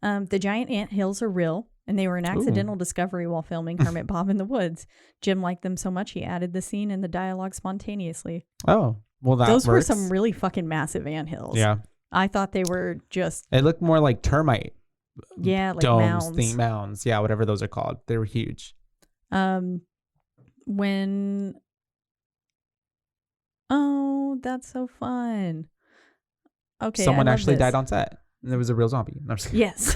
Speaker 3: The giant ant hills are real, and they were an accidental discovery while filming Hermit Bob in the Woods. Jim liked them so much he added the scene and the dialogue spontaneously.
Speaker 2: Oh, well,
Speaker 3: those were some really fucking massive ant hills.
Speaker 2: Yeah.
Speaker 3: I thought they were just...
Speaker 2: It looked more like termite.
Speaker 3: Yeah, like
Speaker 2: domes, mounds. Yeah, whatever those are called. They were huge.
Speaker 3: when oh, that's so fun. Okay,
Speaker 2: Someone
Speaker 3: I love
Speaker 2: actually
Speaker 3: this.
Speaker 2: died on set. And there was a real zombie. No, I'm just kidding.
Speaker 3: Yes.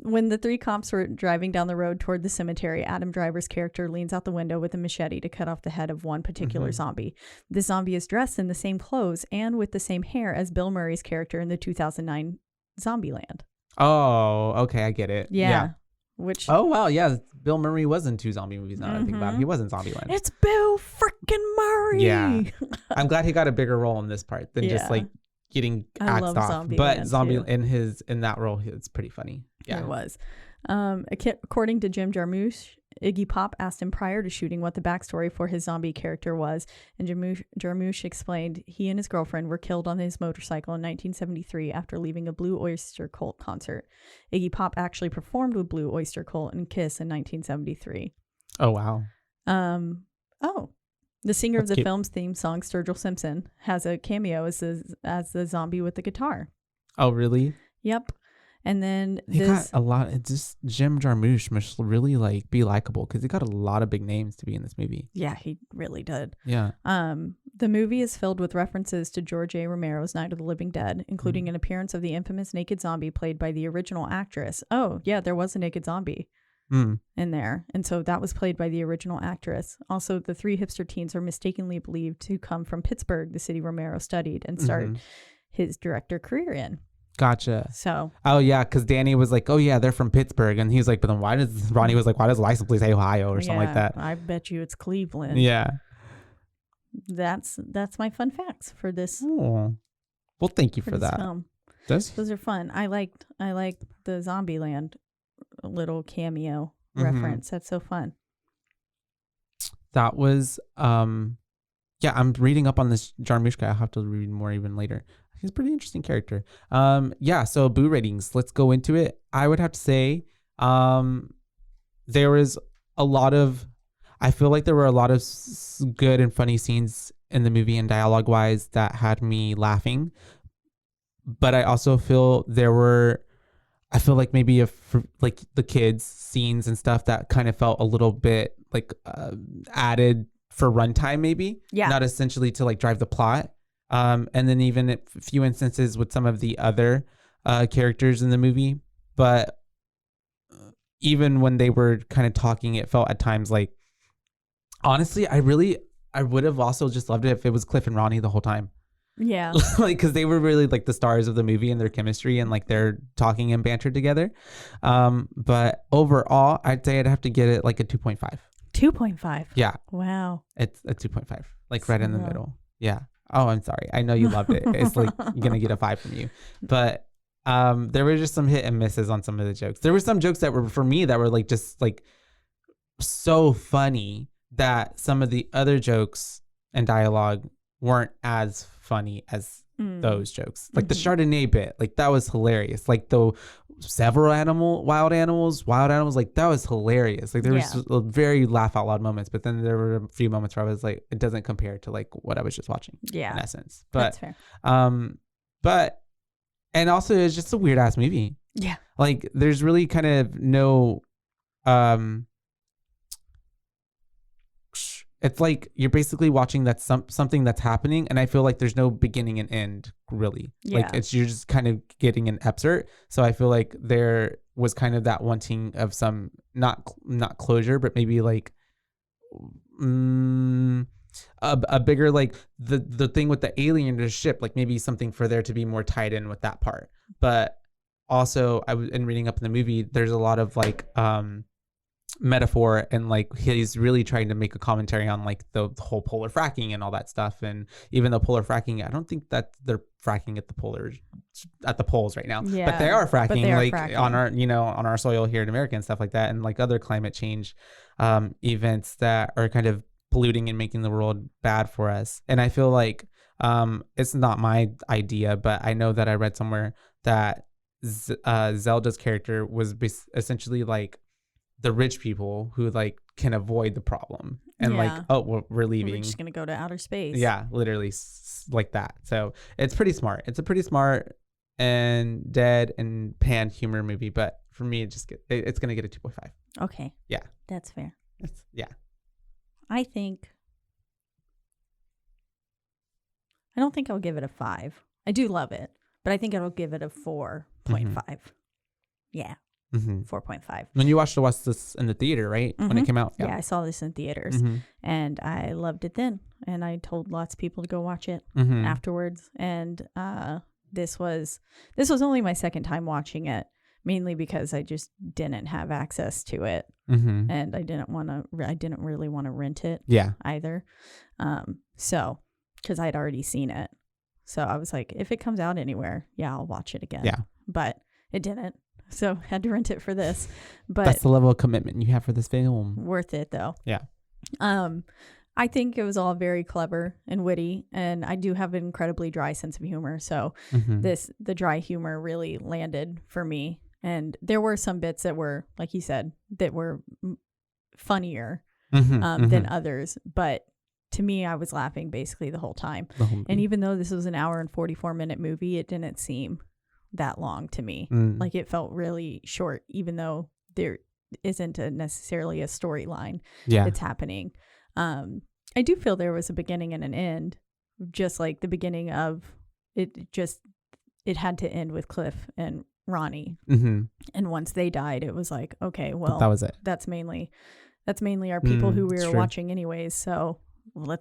Speaker 3: When the three cops were driving down the road toward the cemetery, Adam Driver's character leans out the window with a machete to cut off the head of one particular zombie. The zombie is dressed in the same clothes and with the same hair as Bill Murray's character in the 2009 Zombieland.
Speaker 2: Oh, okay, I get it.
Speaker 3: Yeah. Which?
Speaker 2: Oh wow, yeah. Bill Murray was in 2 zombie movies. Now that I think about it, he was in Zombieland.
Speaker 3: It's Bill freaking Murray.
Speaker 2: Yeah, I'm glad he got a bigger role in this part than just like getting axed off. But zombie in that role, it's pretty funny. Yeah,
Speaker 3: it was. According to Jim Jarmusch, Iggy Pop asked him prior to shooting what the backstory for his zombie character was, and Jarmusch explained he and his girlfriend were killed on his motorcycle in 1973 after leaving a Blue Oyster Cult concert. Iggy Pop actually performed with Blue Oyster Cult and Kiss in 1973.
Speaker 2: Oh wow.
Speaker 3: The singer of the film's theme song, Sturgill Simpson, has a cameo as the zombie with the guitar.
Speaker 2: Oh really?
Speaker 3: Yep. And then
Speaker 2: he got a lot. It's just Jim Jarmusch must really like be likable because he got a lot of big names to be in this movie.
Speaker 3: Yeah, he really did.
Speaker 2: Yeah.
Speaker 3: The movie is filled with references to George A. Romero's Night of the Living Dead, including an appearance of the infamous naked zombie played by the original actress. Oh, yeah, there was a naked zombie in there, and so that was played by the original actress. Also, the 3 hipster teens are mistakenly believed to come from Pittsburgh, the city Romero studied and started his director career in.
Speaker 2: Gotcha.
Speaker 3: So.
Speaker 2: Oh yeah, because Danny was like, "Oh yeah, they're from Pittsburgh," and he was like, "But then why does Ronnie was like, why does the license plate say Ohio or something like that?"
Speaker 3: I bet you it's Cleveland.
Speaker 2: Yeah.
Speaker 3: That's my fun facts for this.
Speaker 2: Oh. Well, thank you for that.
Speaker 3: Film. Those are fun. I liked the Zombieland little cameo reference. That's so fun.
Speaker 2: That was yeah, I'm reading up on this Jarmusch guy. I'll have to read more even later. He's a pretty interesting character. Yeah, so Boo ratings. Let's go into it. I would have to say there was a lot of, I feel like there were a lot of good and funny scenes in the movie and dialogue wise that had me laughing. But I also feel I feel like maybe like the kids scenes and stuff that kind of felt a little bit like added for runtime maybe.
Speaker 3: Yeah.
Speaker 2: Not essentially to like drive the plot. And then even a few instances with some of the other characters in the movie. But even when they were kind of talking, it felt at times like, honestly, I would have also just loved it if it was Cliff and Ronnie the whole time.
Speaker 3: Yeah.
Speaker 2: Like, because they were really like the stars of the movie and their chemistry and like their talking and banter together. But overall, I'd say I'd have to get it like a 2.5. 2.5? Yeah.
Speaker 3: Wow.
Speaker 2: It's a 2.5, like right in the middle. Yeah. Oh, I'm sorry. I know you loved it. It's like going to get a 5 from you. But there were just some hit and misses on some of the jokes. There were some jokes that were, for me, that were like just like so funny that some of the other jokks and dialogue weren't as funny as those jokes. Like the Chardonnay bit, like that was hilarious. Like the wild animals, like that was hilarious. Like there was a very laugh out loud moments, but then there were a few moments where I was like, it doesn't compare to like what I was just watching. Yeah, in essence. But
Speaker 3: that's fair.
Speaker 2: But and also it's just a weird ass movie.
Speaker 3: Yeah.
Speaker 2: Like there's really kind of no it's like you're basically watching that something that's happening, and I feel like there's no beginning and end really. Yeah. Like you're just kind of getting an excerpt. So I feel like there was kind of that wanting of some not closure, but maybe like a bigger like the thing with the alien or ship, like maybe something for there to be more tied in with that part. But also I was in reading up in the movie, there's a lot of like metaphor, and like he's really trying to make a commentary on like the whole polar fracking and all that stuff. And even though polar fracking, I don't think that they're fracking at the poles right now, but they are fracking fracking on our on our soil here in America and stuff like that, and like other climate change events that are kind of polluting and making the world bad for us. And I feel like it's not my idea, but I know that I read somewhere that Zelda's character was essentially like the rich people who like can avoid the problem and like, oh, we're leaving,
Speaker 3: we're just gonna go to outer space.
Speaker 2: Yeah, literally like that. So it's pretty smart. It's a pretty smart and dead and pan humor movie, but for me it's gonna get a 2.5.
Speaker 3: Okay,
Speaker 2: yeah,
Speaker 3: that's fair.
Speaker 2: Yeah,
Speaker 3: I don't think I'll give it a 5. I do love it, but I think I'll give it a 4.5. Yeah. 4.5.
Speaker 2: When you watched this in the theater, right? When it came out?
Speaker 3: Yeah, I saw this in theaters and I loved it then. And I told lots of people to go watch it afterwards. And this was only my second time watching it, mainly because I just didn't have access to it. And I didn't really want to rent it either. So, because I'd already seen it. So I was like, if it comes out anywhere, I'll watch it again. Yeah. But it didn't. So had to rent it for this. But
Speaker 2: that's the level of commitment you have for this film.
Speaker 3: Worth it though.
Speaker 2: Yeah.
Speaker 3: I think it was all very clever and witty, and I do have an incredibly dry sense of humor. So the dry humor really landed for me. And there were some bits that were, like you said, that were funnier than others. But to me, I was laughing basically the whole time. And even though this was an hour and 44-minute movie, it didn't seem that long to me. Like it felt really short, even though there isn't necessarily a storyline that's happening. I do feel there was a beginning and an end, just like the beginning of it. It had to end with Cliff and Ronnie, and once they died, it was like, okay, well,
Speaker 2: that was it.
Speaker 3: That's mainly our people who we were watching anyways. So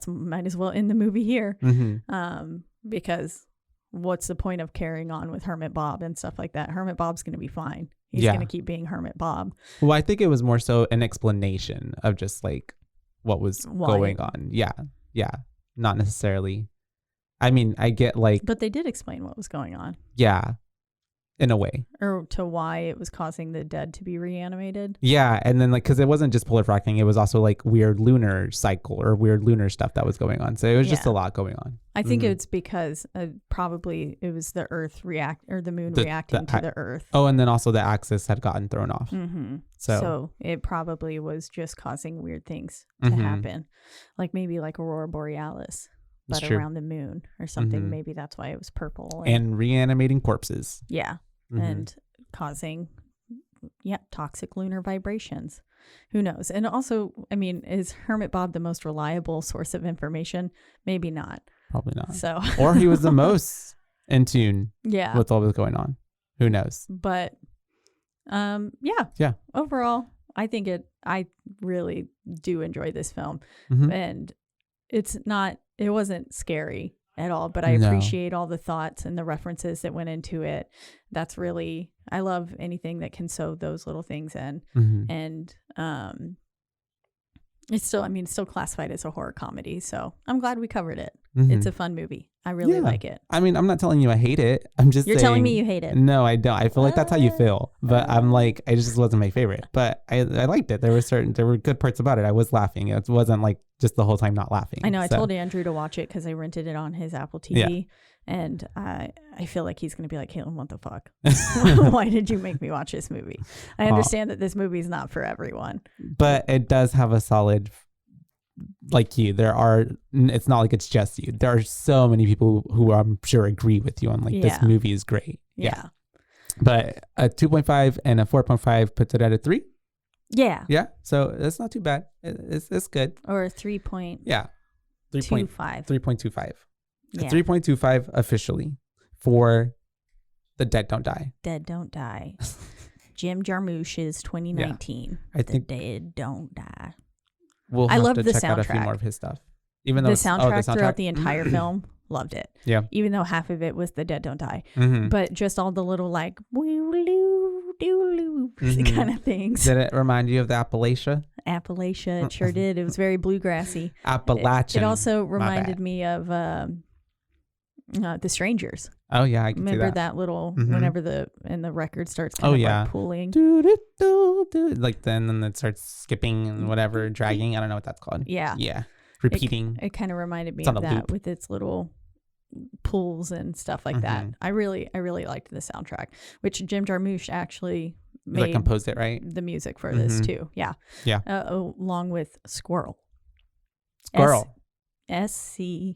Speaker 3: might as well end the movie here, because what's the point of carrying on with Hermit Bob and stuff like that? Hermit Bob's going to be fine. He's going to keep being Hermit Bob.
Speaker 2: Well, I think it was more so an explanation of just like what was going on. Yeah. Not necessarily. I mean, I get like...
Speaker 3: But they did explain what was going on.
Speaker 2: Yeah. In a way.
Speaker 3: Or to why it was causing the dead to be reanimated.
Speaker 2: Yeah. And then like, because it wasn't just polar fracking, it was also like weird lunar cycle or weird lunar stuff that was going on. So it was just a lot going on.
Speaker 3: I think it's because probably it was the Earth the moon reacting to the Earth.
Speaker 2: Oh, and then also the axis had gotten thrown off.
Speaker 3: So it probably was just causing weird things to happen. Like maybe like Aurora Borealis, but around the moon or something. Maybe that's why it was purple.
Speaker 2: And reanimating corpses.
Speaker 3: Yeah. And causing toxic lunar vibrations. Who knows? And also, I mean, is Hermit Bob the most reliable source of information? Maybe not.
Speaker 2: Probably not.
Speaker 3: So
Speaker 2: or he was the most in tune with all that's going on. Who knows?
Speaker 3: But overall, I really do enjoy this film. And it wasn't scary at all, but I appreciate all the thoughts and the references that went into it. That's really, I love anything that can sew those little things in. And it's still classified as a horror comedy. So I'm glad we covered it. It's a fun movie. I really like it.
Speaker 2: I mean, I'm not telling you I hate it. I'm just
Speaker 3: You're telling me you hate it.
Speaker 2: No, I don't. I feel like that's how you feel. But I'm like, it just wasn't my favorite. But I liked it. There were good parts about it. I was laughing. It wasn't like just the whole time not laughing.
Speaker 3: I know. I told Andrew to watch it because I rented it on his Apple TV. And I feel like he's going to be like, Caitlin, what the fuck? Why did you make me watch this movie? I understand that this movie is not for everyone.
Speaker 2: But it does have a solid... Like you, it's not like it's just you. There are so many people who I'm sure agree with you on like this movie is great. Yeah. But a 2.5 and a 4.5 puts it at a 3.
Speaker 3: Yeah.
Speaker 2: Yeah. So that's not too bad. It's good.
Speaker 3: Or a 3. 3.25.
Speaker 2: 3.25. Yeah. 3.25 officially for The Dead Don't Die.
Speaker 3: Dead Don't Die. Jim Jarmusch's 2019.
Speaker 2: I think
Speaker 3: The Dead Don't Die.
Speaker 2: We'll have to check out a few more of his stuff. Even though
Speaker 3: the soundtrack throughout the entire film, loved it.
Speaker 2: Yeah.
Speaker 3: Even though half of it was The Dead Don't Die. But just all the little like kind of things.
Speaker 2: Did it remind you of the Appalachia?
Speaker 3: It sure did. It was very bluegrassy.
Speaker 2: Appalachian.
Speaker 3: It also reminded me of The Strangers.
Speaker 2: Oh yeah, I can
Speaker 3: remember
Speaker 2: see that
Speaker 3: little whenever the record starts kind of like pulling.
Speaker 2: Like then it starts skipping and whatever, dragging. I don't know what that's called. Yeah. Repeating.
Speaker 3: It kind of reminded me of that with its little pulls and stuff like that. I really liked the soundtrack, which Jim Jarmusch actually
Speaker 2: composed it, right?
Speaker 3: The music for this too. Yeah. Along with Squirrel. SQU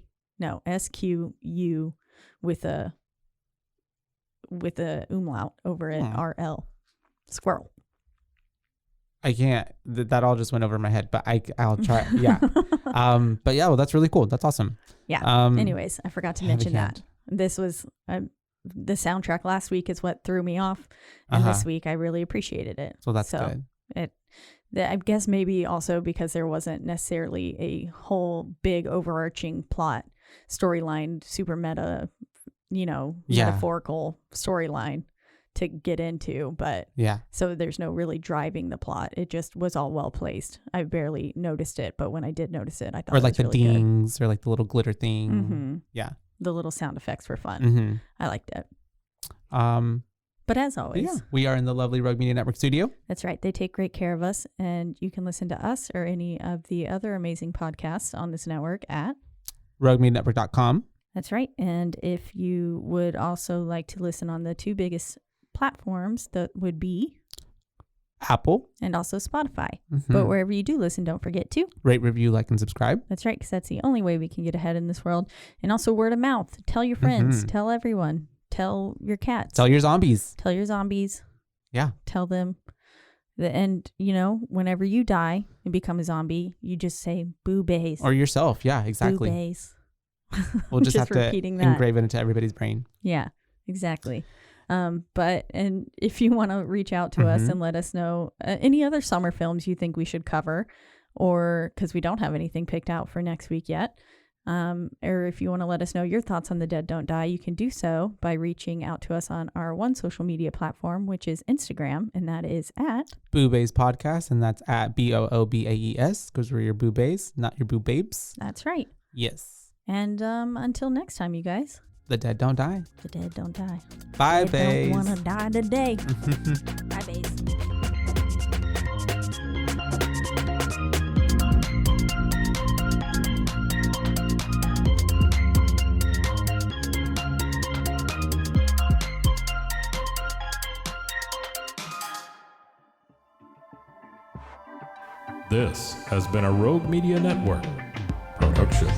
Speaker 3: with a umlaut over it. RL. Squirrel.
Speaker 2: I can't. That all just went over my head, but I'll try. Yeah. But yeah, well, that's really cool. That's awesome.
Speaker 3: Yeah. Anyways, I forgot to mention that. This was the soundtrack last week is what threw me off. And this week I really appreciated it.
Speaker 2: So that's good.
Speaker 3: I guess maybe also because there wasn't necessarily a whole big overarching plot storyline, super meta, metaphorical storyline to get into, but so there's no really driving the plot. It just was all well placed. I barely noticed it, but when I did notice it, I thought, or like the really dings,
Speaker 2: or like the little glitter thing.
Speaker 3: Mm-hmm.
Speaker 2: Yeah,
Speaker 3: the little sound effects were fun.
Speaker 2: Mm-hmm.
Speaker 3: I liked it. But as always,
Speaker 2: we are in the lovely Rogue Media Network studio.
Speaker 3: That's right. They take great care of us, and you can listen to us or any of the other amazing podcasts on this network at
Speaker 2: roguemedianetwork.com.
Speaker 3: That's right. And if you would also like to listen on the two biggest platforms, that would be
Speaker 2: Apple
Speaker 3: and also Spotify.
Speaker 2: Mm-hmm.
Speaker 3: But wherever you do listen, don't forget to
Speaker 2: rate, review, like, and subscribe.
Speaker 3: That's right, because that's the only way we can get ahead in this world. And also word of mouth. Tell your friends. Mm-hmm. Tell everyone. Tell your cats.
Speaker 2: Tell your zombies.
Speaker 3: Tell your zombies.
Speaker 2: Yeah.
Speaker 3: Tell them. And, whenever you die and become a zombie, you just say BooBaes.
Speaker 2: Or yourself. Yeah, exactly.
Speaker 3: BooBaes.
Speaker 2: We'll just have to engrave it into everybody's brain.
Speaker 3: Yeah, exactly. And if you want to reach out to us and let us know any other summer films you think we should cover, or because we don't have anything picked out for next week yet, or if you want to let us know your thoughts on The Dead Don't Die, you can do so by reaching out to us on our one social media platform, which is Instagram, and that is at
Speaker 2: BooBaes Podcast, and that's at BOOBAES, because we're your BooBaes, not your BooBabes.
Speaker 3: That's right.
Speaker 2: Yes.
Speaker 3: And until next time, you guys.
Speaker 2: The dead don't die.
Speaker 3: The dead don't die.
Speaker 2: Bye, Baes.
Speaker 3: Don't want to die today. Bye, Baes.
Speaker 1: This has been a Rogue Media Network production.